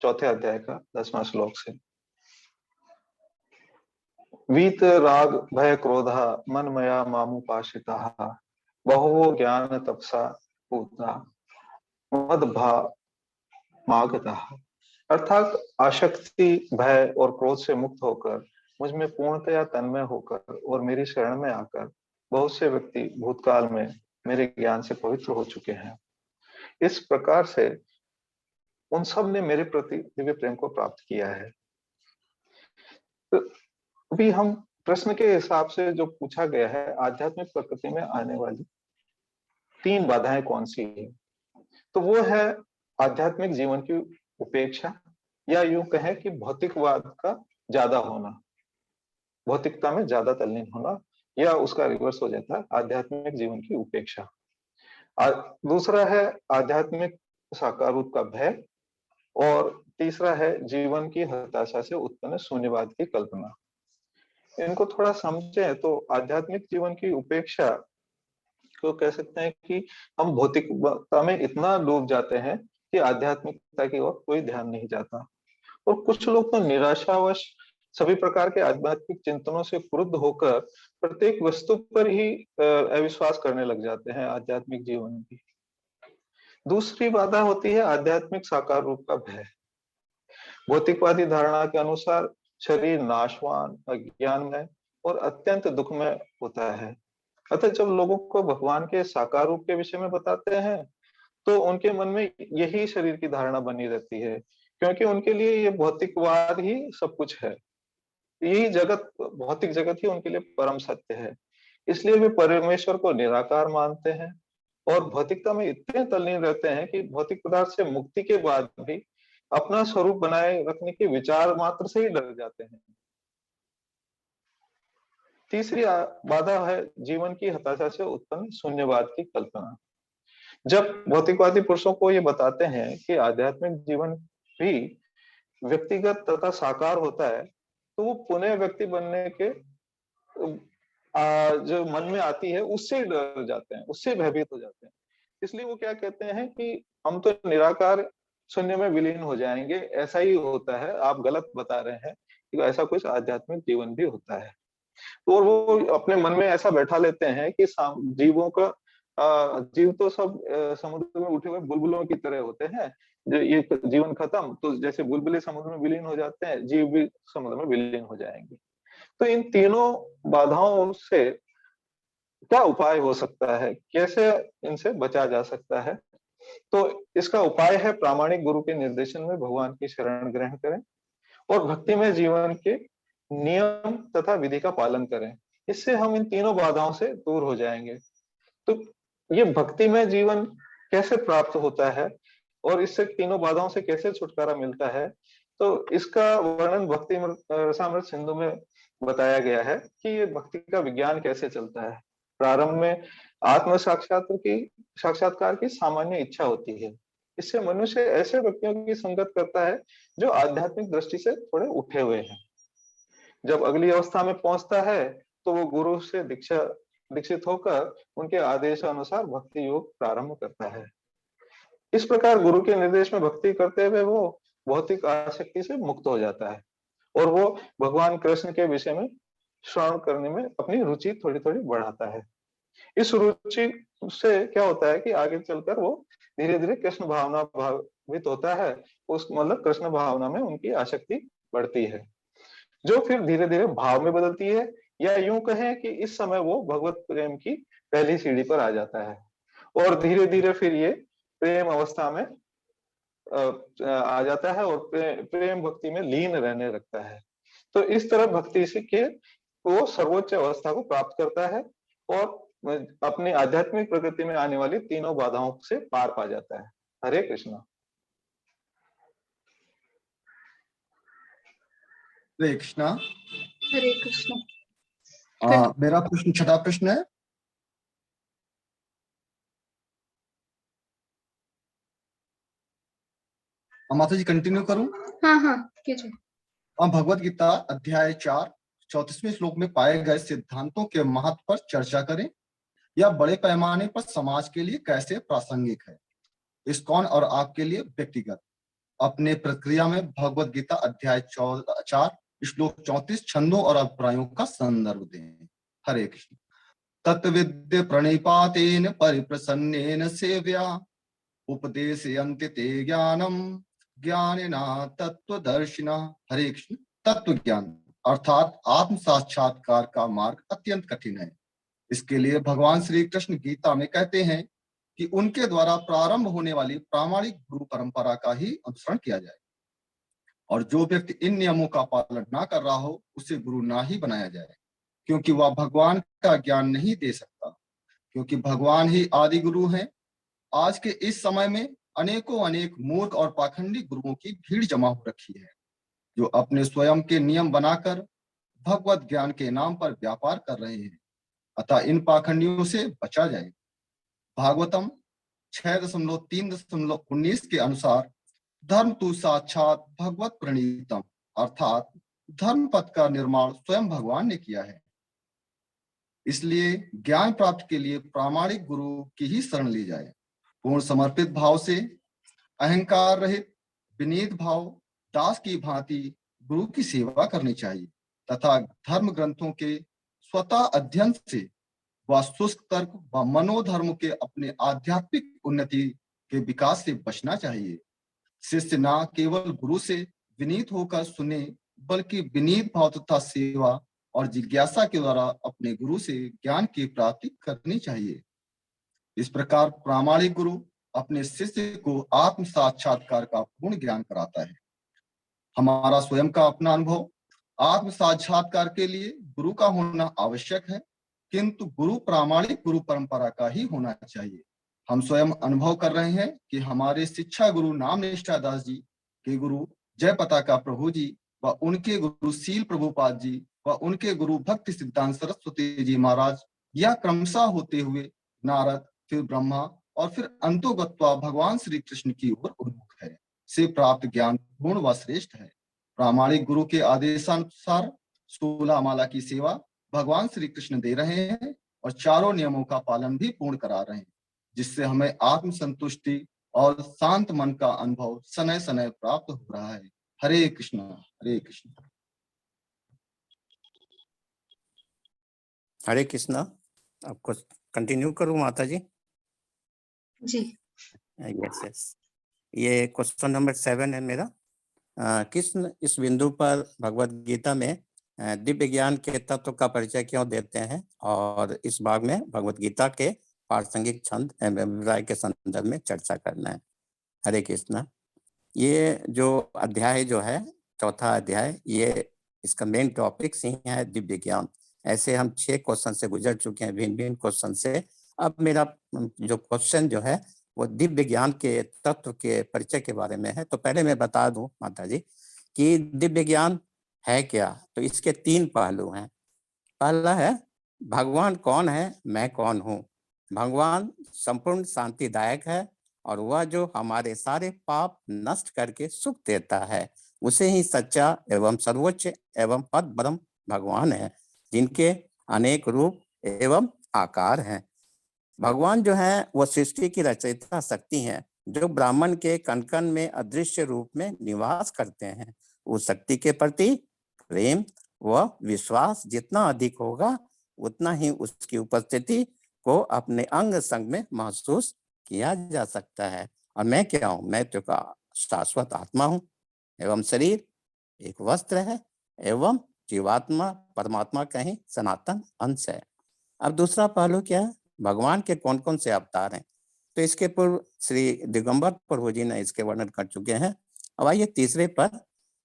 4थे अध्याय का 10वां श्लोक से। वीत राग भय क्रोधा मन मया मामुपाश्रिताः बहवो ज्ञान तपसा पूतना मदभामागताः। अर्थात आसक्ति, भय और क्रोध से मुक्त होकर मुझ में पूर्णतया तन्मय होकर और मेरी शरण में आकर बहुत से व्यक्ति भूतकाल में मेरे ज्ञान से पवित्र हो चुके हैं। इस प्रकार से उन सब ने मेरे प्रति दिव्य प्रेम को प्राप्त किया है। तो अभी हम प्रश्न के हिसाब से जो पूछा गया है, आध्यात्मिक प्रकृति में आने वाली 3 बाधाएं कौन सी है, तो वो है आध्यात्मिक जीवन की उपेक्षा, या यूं कहें कि भौतिकवाद का ज्यादा होना, भौतिकता में ज्यादा तल्लीन होना, या उसका रिवर्स हो जाता है आध्यात्मिक जीवन की उपेक्षा। दूसरा है आध्यात्मिक साकार रूप का भय, और तीसरा है जीवन की हताशा से उत्पन्न शून्यवाद की कल्पना। इनको थोड़ा समझें तो आध्यात्मिक जीवन की उपेक्षा को कह सकते हैं कि हम भौतिकता में इतना डूब जाते हैं कि आध्यात्मिकता की ओर कोई ध्यान नहीं जाता। और कुछ लोग तो निराशावश सभी प्रकार के आध्यात्मिक चिंतनों से क्रुद्ध होकर प्रत्येक वस्तु पर ही अविश्वास करने लग जाते हैं आध्यात्मिक जीवन की। दूसरी बाधा होती है आध्यात्मिक साकार रूप का भय। भौतिकवादी धारणा के अनुसार शरीर नाशवान, अज्ञानमय और अत्यंत दुखमय होता है। अतः जब लोगों को भगवान के साकार रूप के विषय में बताते हैं तो उनके मन में यही शरीर की धारणा बनी रहती है, क्योंकि उनके लिए ये भौतिकवाद ही सब कुछ है, यही जगत, भौतिक जगत ही उनके लिए परम सत्य है। इसलिए वे परमेश्वर को निराकार मानते हैं और भौतिकता में इतने तल्लीन रहते हैं कि भौतिक पदार्थ से मुक्ति के बाद भी अपना स्वरूप बनाए रखने के विचार मात्र से ही डर जाते हैं। तीसरी बाधा है जीवन की हताशा से उत्पन्न शून्यवाद की कल्पना। जब भौतिकवादी पुरुषों को ये बताते हैं कि आध्यात्मिक जीवन भी व्यक्तिगत तथा साकार होता है, तो वो पुनः व्यक्ति बनने के जो मन में आती है उससे डर जाते हैं, उससे भयभीत हो जाते हैं। इसलिए वो क्या कहते हैं कि हम तो निराकार शून्य में विलीन हो जाएंगे, ऐसा ही होता है, आप गलत बता रहे हैं कि ऐसा कुछ आध्यात्मिक जीवन भी होता है। तो वो अपने मन में ऐसा बैठा लेते हैं कि जीवों का जीव तो सब समुद्र में उठे हुए बुलबुलों की तरह होते हैं, ये जीवन खत्म तो जैसे बुलबुले समुद्र में विलीन हो जाते हैं, जीव भी समुद्र में विलीन हो जाएंगे। तो इन तीनों बाधाओं से क्या उपाय हो सकता है, कैसे इनसे बचा जा सकता है? तो इसका उपाय है प्रामाणिक गुरु के निर्देशन में भगवान की शरण ग्रहण करें और भक्तिमय जीवन के नियम तथा विधि का पालन करें। इससे हम इन तीनों बाधाओं से दूर हो जाएंगे। तो ये भक्तिमय जीवन कैसे प्राप्त होता है और इससे तीनों बाधाओं से कैसे छुटकारा मिलता है, तो इसका वर्णन भक्ति रसामृत सिंधु में बताया गया है कि ये भक्ति का विज्ञान कैसे चलता है। प्रारंभ में आत्म साक्षात्कार की सामान्य इच्छा होती है। इससे मनुष्य ऐसे व्यक्तियों की संगत करता है जो आध्यात्मिक दृष्टि से थोड़े उठे हुए हैं। जब अगली अवस्था में पहुंचता है तो वो गुरु से दीक्षित होकर उनके आदेश अनुसार भक्ति योग प्रारंभ करता है। इस प्रकार गुरु के निर्देश में भक्ति करते हुए वो भौतिक आसक्ति से मुक्त हो जाता है और वो भगवान कृष्ण के विषय में श्रवण करने में अपनी रुचि थोड़ी थोड़ी बढ़ाता है। इस रुचि से क्या होता है कि आगे चलकर वो धीरे धीरे कृष्ण भावना भावित होता है, उस मतलब कृष्ण भावना में उनकी आसक्ति बढ़ती है, जो फिर धीरे धीरे भाव में बदलती है, या यूं कहें कि इस समय वो भगवत प्रेम की पहली सीढ़ी पर आ जाता है और धीरे धीरे फिर ये प्रेम अवस्था में आ जाता है और प्रेम भक्ति में लीन रहने लगता है। तो इस तरह भक्ति से के वो सर्वोच्च अवस्था को प्राप्त करता है और अपनी आध्यात्मिक प्रगति में आने वाली तीनों बाधाओं से पार पा जाता है। हरे कृष्णा। हरे कृष्णा। हरे कृष्णा। मेरा प्रश्न, छठा प्रश्न है। माता जी कंटिन्यू करूं? हाँ कीजिए। भगवत गीता अध्याय 4 34वें श्लोक में पाए गए सिद्धांतों के महत्व पर चर्चा करें। यह बड़े पैमाने पर समाज के लिए कैसे प्रासंगिक है, इस्कॉन और आपके लिए व्यक्तिगत। अपने प्रक्रिया में भगवत गीता अध्याय 4 श्लोक 34 छंदों और अभिप्रायों का संदर्भ दें। हरे कृष्ण। तत्विद्य प्रणिपातेन परिप्रसन्नेन सेव्या उपदेशयन्ति ते ज्ञानम ज्ञानिना तत्वदर्शिना। हरे कृष्ण। तत्व ज्ञान अर्थात आत्म साक्षात्कार का मार्ग अत्यंत कठिन है। इसके लिए भगवान श्री कृष्ण गीता में कहते हैं कि उनके द्वारा प्रारंभ होने वाली प्रामाणिक गुरु परंपरा का ही अनुसरण किया जाए और जो व्यक्ति इन नियमों का पालन ना कर रहा हो उसे गुरु ना ही बनाया जाए, क्योंकि वह भगवान का ज्ञान नहीं दे सकता, क्योंकि भगवान ही आदि गुरु हैं। आज के इस समय में अनेकों अनेक मूर्ख और पाखंडी गुरुओं की भीड़ जमा हो रखी है, जो अपने स्वयं के नियम बनाकर भगवत ज्ञान के नाम पर व्यापार कर रहे हैं। अतः इन पाखंडियों से बचा जाए। भागवतम 6.3.19 के अनुसार धर्म तु साक्षात भगवत प्रणीतम, अर्थात धर्म पथ का निर्माण स्वयं भगवान ने किया है। इसलिए ज्ञान प्राप्ति के लिए प्रामाणिक गुरु की ही शरण ली जाए। पूर्ण समर्पित भाव से, अहंकार रहित विनीत भाव दास की भांति गुरु की सेवा करनी चाहिए तथा धर्म ग्रंथों के स्वतः अध्ययन से व शुष्क तर्क व मनोधर्म के अपने आध्यात्मिक उन्नति के विकास से बचना चाहिए। शिष्य न केवल गुरु से विनीत होकर सुने, बल्कि विनीत भाव तथा सेवा और जिज्ञासा के द्वारा अपने गुरु से ज्ञान की प्राप्ति करनी चाहिए। इस प्रकार प्रामाणिक गुरु अपने शिष्य को आत्म साक्षात्कार का पूर्ण ज्ञान कराता है। हमारा स्वयं का अपना अनुभव आत्म साक्षात्कार के लिए गुरु का होना आवश्यक है, किंतु गुरु प्रामाणिक गुरु परंपरा का ही होना चाहिए। हम स्वयं अनुभव कर रहे हैं कि हमारे शिक्षा गुरु नाम निष्ठा दास जी के गुरु जय पताका प्रभु जी व उनके गुरु शील प्रभुपाद जी व उनके गुरु भक्ति सिद्धांत सरस्वती जी महाराज, यह क्रमशः होते हुए नारद, फिर ब्रह्मा और फिर अंतोगत्वा भगवान श्री कृष्ण की ओर उन्मुख है, से प्राप्त ज्ञान पूर्ण व श्रेष्ठ है। प्रामाणिक गुरु के आदेशानुसार 16 माला की सेवा भगवान श्री कृष्ण दे रहे हैं और चारों नियमों का पालन भी पूर्ण करा रहे हैं, जिससे हमें आत्म संतुष्टि और शांत मन का अनुभव समय समय प्राप्त हो रहा है। हरे कृष्ण हरे कृष्ण। हरे कृष्णा। आपको कंटिन्यू करूं माता जी? जी। Yes yes. ये क्वेश्चन नंबर 7 है मेरा। कृष्ण इस बिंदु पर भगवत गीता में दिव्य ज्ञान के तत्व का परिचय क्यों देते हैं, और इस भाग में भगवत गीता के प्रासंगिक छंद एवं अभिप्राय के संदर्भ में चर्चा करना है। हरे कृष्णा। ये जो अध्याय जो है, चौथा अध्याय, ये इसका मेन टॉपिक ही है दिव्य ज्ञान। ऐसे हम 6 क्वेश्चन से गुजर चुके हैं, भिन्न भिन्न क्वेश्चन से। अब मेरा जो क्वेश्चन जो है वो दिव्य ज्ञान के तत्व के परिचय के बारे में है। तो पहले मैं बता दूं माता जी कि दिव्य ज्ञान है क्या। तो इसके 3 पहलू हैं। पहला है भगवान कौन है, मैं कौन हूँ। भगवान संपूर्ण शांतिदायक है और वह जो हमारे सारे पाप नष्ट करके सुख देता है, उसे ही सच्चा एवं सर्वोच्च एवं पद ब्रह्म भगवान है, जिनके अनेक रूप एवं आकार हैं। भगवान जो है वो सृष्टि की रचयिता शक्ति है, जो ब्राह्मण के कण कण में अदृश्य रूप में निवास करते हैं। उस शक्ति के प्रति प्रेम व विश्वास जितना अधिक होगा, उतना ही उसकी उपस्थिति को अपने अंग संग में महसूस किया जा सकता है। और मैं क्या हूँ? मैं तो का शाश्वत आत्मा हूँ एवं शरीर एक वस्त्र है एवं जीवात्मा परमात्मा का ही सनातन अंश है। अब दूसरा पहलू क्या है? भगवान के कौन कौन से अवतार हैं। तो इसके पूर्व श्री दिगंबर प्रभु जी ने इसके वर्णन कर चुके हैं। अब आइए तीसरे पर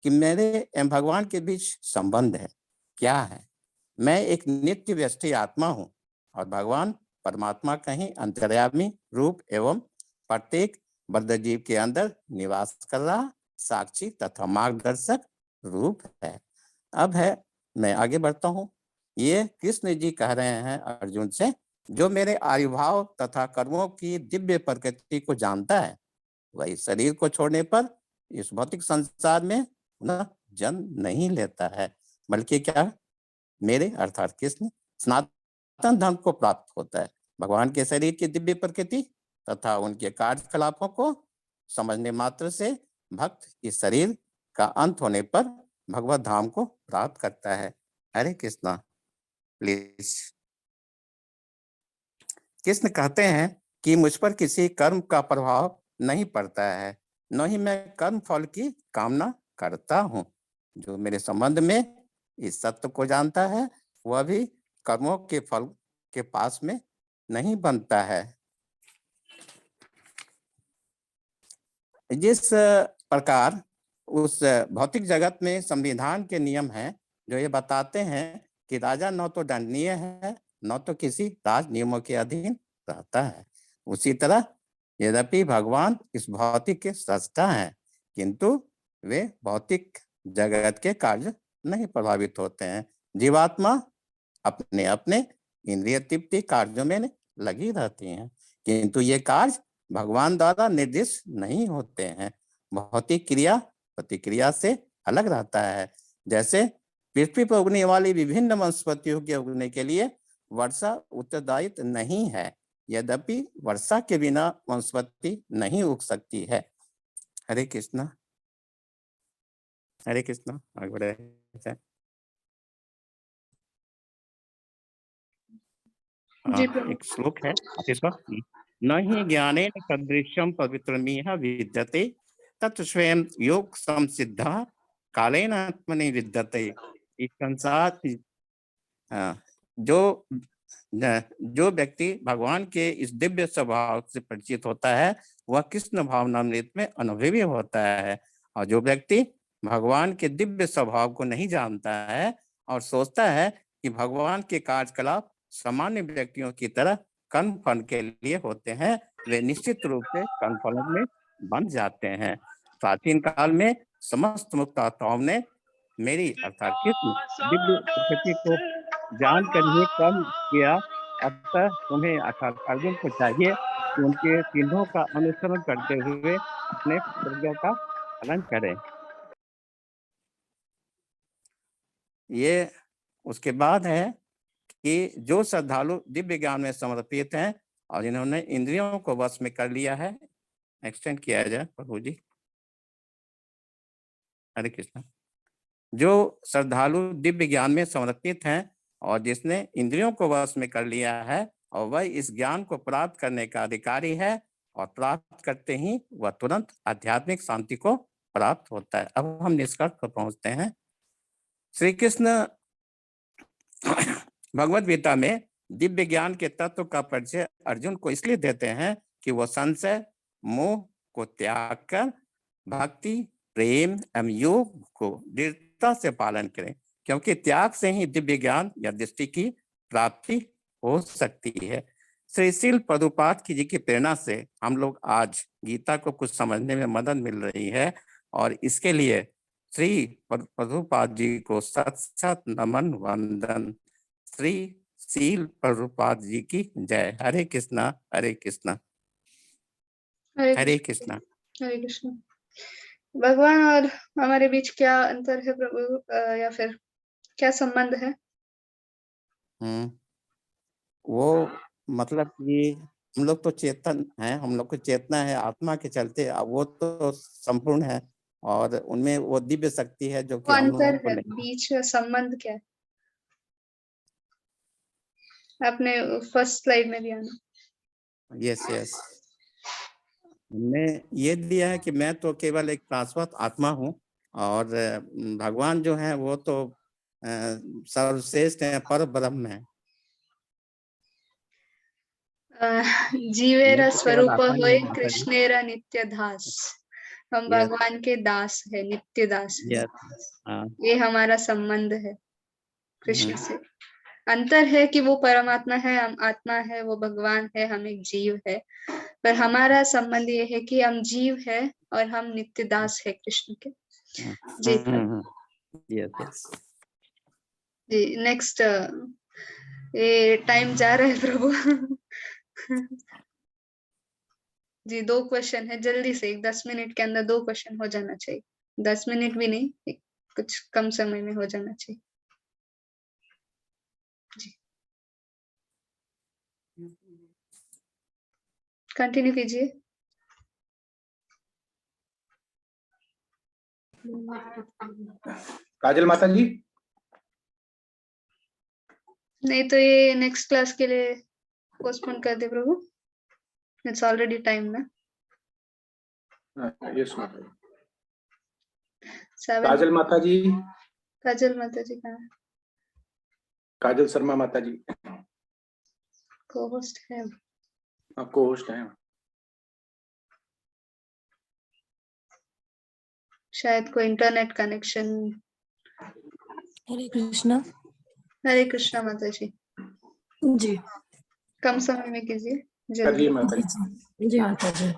कि मेरे एवं भगवान के बीच संबंध है क्या है। मैं एक नित्य व्यष्टि आत्मा हूँ और भगवान परमात्मा का ही अंतर्यामी रूप एवं प्रत्येक बद्धजीव के अंदर निवास कर रहा साक्षी तथा मार्गदर्शक रूप है। अब है, मैं आगे बढ़ता हूँ। ये कृष्ण जी कह रहे हैं अर्जुन से, जो मेरे आयुभाव तथा कर्मों की दिव्य प्रकृति को जानता है, वही शरीर को छोड़ने पर इस भौतिक संसार में न जन्म नहीं लेता है, बल्कि क्या मेरे अर्थात कृष्ण सनातन धर्म को प्राप्त होता है। भगवान के शरीर की दिव्य प्रकृति तथा उनके कार्यकलापों को समझने मात्र से भक्त इस शरीर का अंत होने पर भगवत धाम को प्राप्त करता है। हरे कृष्णा। प्लीज। कृष्ण कहते हैं कि मुझ पर किसी कर्म का प्रभाव नहीं पड़ता है, न ही मैं कर्म फल की कामना करता हूँ। जो मेरे संबंध में इस सत्य को जानता है, वह भी कर्मों के फल के पास में नहीं बनता है। जिस प्रकार उस भौतिक जगत में संविधान के नियम हैं, जो ये बताते हैं कि राजा न तो दंडनीय है, न तो किसी राज नियमों के अधीन रहता है, उसी तरह यद्यपि भगवान इस भौतिक के सृष्टा हैं, किंतु वे भौतिक जगत के कार्य नहीं प्रभावित होते हैं। जीवात्मा अपने अपने इंद्रिय तृप्ति कार्यों में लगी रहती हैं, किंतु ये कार्य भगवान द्वारा निर्दिष्ट नहीं होते हैं। भौतिक क्रिया प्रतिक्रिया से अलग रहता है। जैसे पृथ्वी पर उगने वाली विभिन्न वनस्पतियों के उगने के लिए वर्षा उत्तरदायित्व नहीं है, यद्यपि वर्षा के बिना वनस्पति नहीं उग सकती है। हरे कृष्णा, हरे कृष्णा। आगे बढ़े। एक श्लोक है इसका, न ही ज्ञानेन सदृशं पवित्रमिह विद्यते तत् स्वयं योग संसिद्ध कालेन आत्मनि विद्यते। इस संसार जो व्यक्ति भगवान के इस दिव्य स्वभाव से परिचित होता है वह कृष्ण भावनामृत में अनुभवी होता है, और जो व्यक्ति भगवान के दिव्य स्वभाव को नहीं जानता है और सोचता है कि भगवान के कार्यकलाप सामान्य व्यक्तियों की तरह कर्मफल के लिए होते हैं, वे निश्चित रूप से कर्मफल में बन जाते हैं। प्राचीन काल में समस्त मुक्त आत्माओं ने मेरी अर्थात कृष्ण दिव्य प्रकृति को जानकर ही कर्म किया। अतः तुम्हें अर्थात अर्जुन को चाहिए कि उनके चिन्हों का अनुसरण करते हुए अपने प्रज्ञा का पालन करें। ये उसके बाद है कि जो श्रद्धालु दिव्य ज्ञान में समर्पित हैं और इन्होंने इंद्रियों को वश में कर लिया है, एक्सटेंड किया जाए प्रभु जी। हरे कृष्ण। जो श्रद्धालु दिव्य ज्ञान में समर्पित हैं और जिसने इंद्रियों को वश में कर लिया है और वह इस ज्ञान को प्राप्त करने का अधिकारी है, और प्राप्त करते ही वह तुरंत आध्यात्मिक शांति को प्राप्त होता है। अब हम निष्कर्ष पर पहुंचते हैं। श्री कृष्ण भगवद गीता में दिव्य ज्ञान के तत्व का परिचय अर्जुन को इसलिए देते हैं कि वह संशय मोह को त्याग कर भक्ति प्रेम एवं योग को दृढ़ता से पालन करें, क्योंकि त्याग से ही दिव्य ज्ञान या दृष्टि की प्राप्ति हो सकती है। श्री श्रील प्रभुपाद जी की प्रेरणा से हम लोग आज गीता को कुछ समझने में मदद मिल रही है, और इसके लिए श्री प्रभुपाद जी को सत सत नमन वंदन। श्री श्रील प्रभुपाद जी की जय। हरे कृष्णा, हरे कृष्णा, हरे कृष्णा, हरे कृष्णा। भगवान और हमारे बीच क्या अंतर है प्रभु, या फिर क्या संबंध है? वो मतलब कि हम लोग तो चेतन हैं, हम लोग को चेतना है आत्मा के चलते, वो तो संपूर्ण है और उनमें वो दिव्य शक्ति है जो कि हम लोगों को नहीं। बीच में संबंध क्या है? आपने फर्स्ट स्लाइड में दिया ना। यस यस, हमने ये दिया है कि मैं तो केवल एक शाश्वत आत्मा हूँ और भगवान जो है वो तो सर्वश्रेष्ठ है, पर ब्रह्म है। जीवेरा स्वरूप होए कृष्णेरा नित्य दास। हम भगवान के दास है, नित्य दास है। ये हमारा संबंध है कृष्ण से। अंतर है कि वो परमात्मा है, हम आत्मा है, वो भगवान है, हम एक जीव है। पर हमारा संबंध ये है कि हम जीव है और हम नित्य दास है कृष्ण के। जी जी। नेक्स्ट, ये टाइम जा रहा है प्रभु। जी 2 क्वेश्चन है, जल्दी से 10 मिनट के अंदर 2 क्वेश्चन हो जाना चाहिए। 10 मिनट भी नहीं, कुछ कम समय में हो जाना चाहिए। जी कंटिन्यू कीजिए। काजल माता जी, नहीं तो ये नेक्स्ट क्लास के लिए पोस्टपोन कर दे प्रभु। इट्स ऑलरेडी टाइम ना। यस माता जी। काजल माता जी, काजल माता जी कहाँ है? काजल शर्मा माता जी को होस्ट है, आपको होस्ट है। शायद कोई इंटरनेट कनेक्शन। हरे कृष्णा। हरे कृष्णा माता जी। जी कम समय में कीजिए, करिए जल्दी माता जी। जी माता जी।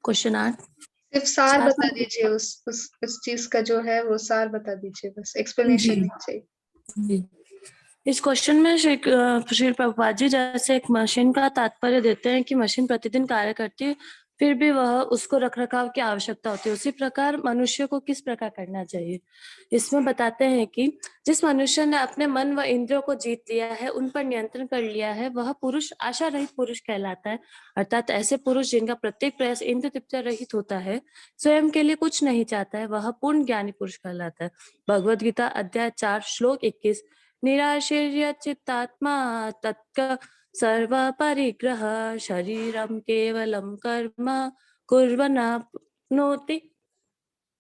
क्वेश्चन 8 सिर्फ सार छात्र- बता दीजिए, उस चीज का जो है वो सार बता दीजिए, बस एक्सप्लेनेशन जी। नहीं चाहिए। जी। इस क्वेश्चन में श्री प्रभुपाद जी जैसे एक मशीन का तात्पर्य देते हैं कि मशीन प्रतिदिन कार्य करती है, फिर भी वह उसको रखरखाव की आवश्यकता होती है, उसी प्रकार मनुष्य को किस प्रकार करना चाहिए। इसमें बताते हैं कि जिस मनुष्य ने अपने मन व इंद्रियों को जीत लिया है, उन पर नियंत्रण कर लिया है, वह पुरुष आशा रहित पुरुष कहलाता है। अर्थात ऐसे पुरुष जिनका प्रत्येक प्रयास इंद्र तृप्ति रहित होता है, स्वयं के लिए कुछ नहीं चाहता है, वह पूर्ण ज्ञानी पुरुष कहलाता है। भगवद गीता अध्याय 4 श्लोक 21। निराशीर्य चित्तात्मा तत्क सर्व परिग्रह शरीरम केवलम कर्म कुर्वन्नाप्नोति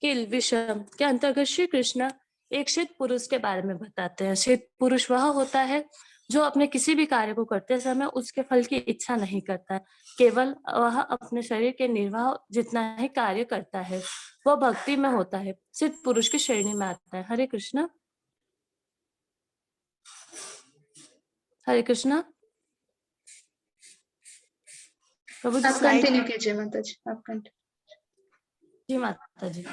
किल विषम के अंतर्गत श्री कृष्ण एक सिद्ध पुरुष के बारे में बताते हैं। सिद्ध पुरुष वह होता है जो अपने किसी भी कार्य को करते समय उसके फल की इच्छा नहीं करता है, केवल वह अपने शरीर के निर्वाह जितना ही कार्य करता है, वह भक्ति में होता है, सिद्ध पुरुष की श्रेणी में आता है। हरे कृष्णा। हरे कृष्णा। प्रभु जी आप स्लाइड। कंटिन्यू कीजिए माता जी, आप कंटिन्यू। जी माता जी।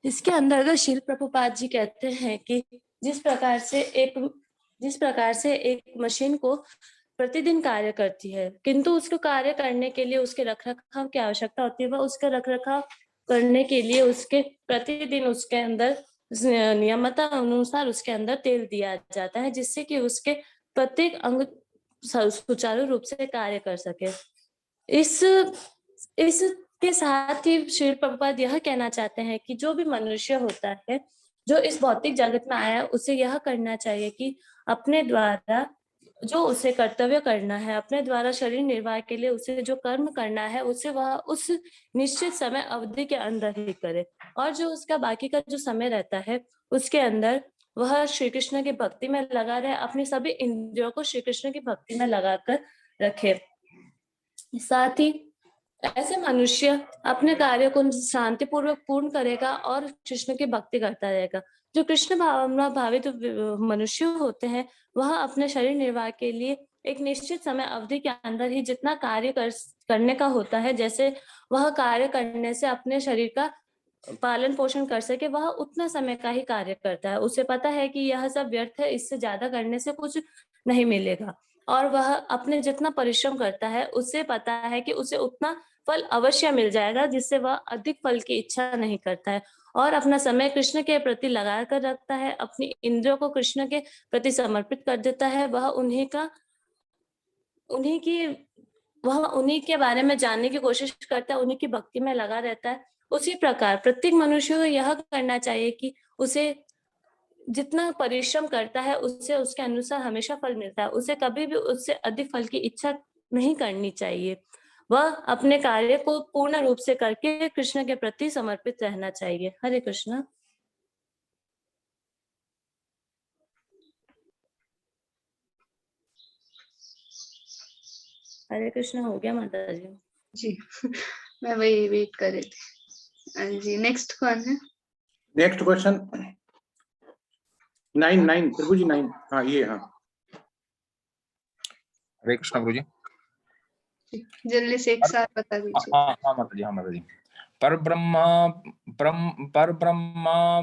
इसके अंतर्गत श्रील प्रभुपाद जी कहते हैं कि जिस प्रकार से एक मशीन को प्रतिदिन कार्य करती है, किंतु उसको कार्य करने के लिए उसके रखरखाव की आवश्यकता होती है, वह उसका रखरखाव करने के लिए उसके प्रतिदिन उसके अंदर नियमता अनुसार उसके अंदर तेल दिया जाता है, जिससे कि उसके प्रत्येक अंग सुचारू रूप से कार्य कर सके। इसके साथ ही श्री प्रभुपाद यह कहना चाहते हैं कि जो भी मनुष्य होता है जो इस भौतिक जगत में आया, उसे यह करना चाहिए कि अपने द्वारा जो उसे कर्तव्य करना है, अपने द्वारा शरीर निर्वाह के लिए उसे जो कर्म करना है, उसे वह उस निश्चित समय अवधि के अंदर ही करे, और जो उसका बाकी का जो समय रहता है उसके अंदर वह श्री कृष्ण की भक्ति में लगा रहे, अपनी सभी इंद्रियों को श्री कृष्ण की भक्ति में लगाकर रखे। साथ ही ऐसे मनुष्य अपने कार्य को शांतिपूर्वक पूर्ण करेगा और कृष्ण की भक्ति करता रहेगा। जो कृष्ण भावना भावित मनुष्य होते हैं, वह अपने शरीर निर्वाह के लिए एक निश्चित समय अवधि के अंदर ही जितना कार्य करने का होता है, जैसे वह कार्य करने से अपने शरीर का पालन पोषण कर सके, वह उतना समय का ही कार्य करता है। उसे पता है कि यह सब व्यर्थ है, इससे ज्यादा करने से कुछ नहीं मिलेगा, और वह अपने जितना परिश्रम करता है उसे पता है कि उसे उतना फल अवश्य मिल जाएगा, जिससे वह अधिक फल की इच्छा नहीं करता है और अपना समय कृष्ण के प्रति लगा कर रखता है, अपनी इंद्रियों को कृष्ण के प्रति समर्पित कर देता है। वह उन्हीं के बारे में जानने की कोशिश करता है, उन्हीं की भक्ति में लगा रहता है। उसी प्रकार प्रत्येक मनुष्य को यह करना चाहिए कि उसे जितना परिश्रम करता है उससे उसके अनुसार हमेशा फल मिलता है, उसे कभी भी उससे अधिक फल की इच्छा नहीं करनी चाहिए। वह अपने कार्य को पूर्ण रूप से करके कृष्ण के प्रति समर्पित रहना चाहिए। हरे कृष्ण। हरे कृष्ण हो गया माता जी। जी मैं वही वेट कर रही थी। जी नेक्स्ट कौन है? नेक्स्ट क्वेश्चन 9 प्रभु जी 9। हाँ ये हाँ। हरे कृष्ण गुरु जी। जल्दी से एक साथ बता दीजिए। हाँ माता जी, हाँ माता जी। पर ब्रह्म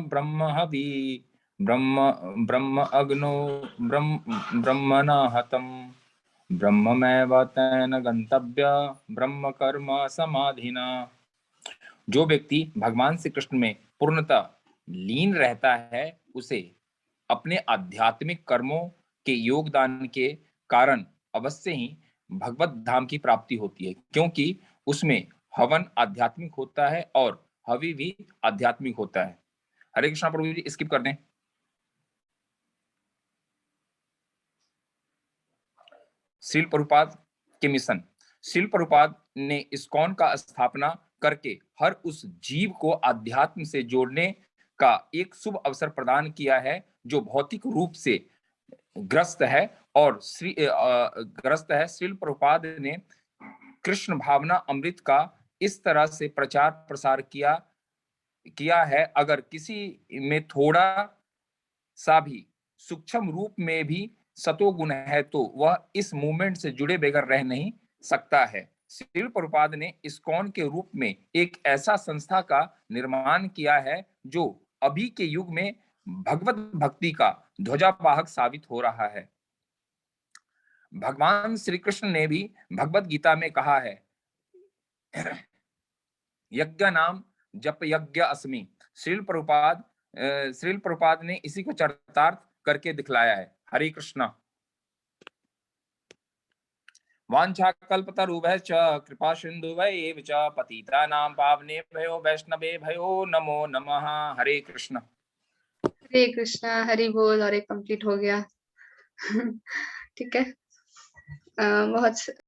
ब्रह्म हवि ब्रह्म अग्नो ब्रह्मणा हतम ब्रह्ममेव तेन गंतव्य ब्रह्म कर्म समाधिना। जो व्यक्ति भगवान श्री कृष्ण में पूर्णतः लीन रहता है, उसे अपने आध्यात्मिक कर्मों के योगदान के कारण अवश्य ही भगवत धाम की प्राप्ति होती है, क्योंकि उसमें हवन आध्यात्मिक होता है और हवि भी आध्यात्मिक होता है। हरे कृष्णा प्रभु जी, स्किप कर दें। श्रील प्रभुपाद के मिशन। श्रील प्रभुपाद ने इस्कॉन का स्थापना करके हर उस जीव को अध्यात्म से जोड़ने का एक शुभ अवसर प्रदान किया है जो भौतिक रूप से ग्रस्त है और श्रील प्रभुपाद ने कृष्ण भावना अमृत का इस तरह से प्रचार प्रसार किया है, अगर किसी में थोड़ा सा भी सूक्ष्म रूप में भी सतोगुण है तो वह इस मूवमेंट से जुड़े बगैर रह नहीं सकता है। श्रील प्रभुपाद ने इस्कॉन के रूप में एक ऐसा संस्था का निर्माण किया है जो अभी के युग में भगवत भक्ति का ध्वजावाहक साबित हो रहा है। भगवान श्री कृष्ण ने भी भगवत गीता में कहा है, यज्ञ नाम जप यज्ञ अस्मि। श्रील प्रभुपाद ने इसी को चरितार्थ करके दिखलाया है। हरे कृष्णा। वांछा कल्पतरुभ्यश्च कृपा सिन्धुभ्यैव च पतितानां पावनेभ्यो वैष्णवे भयो नमो नमः। हरे कृष्णा। हरे कृष्णा। हरि बोल। और एक कंप्लीट हो गया। ठीक है। बहुत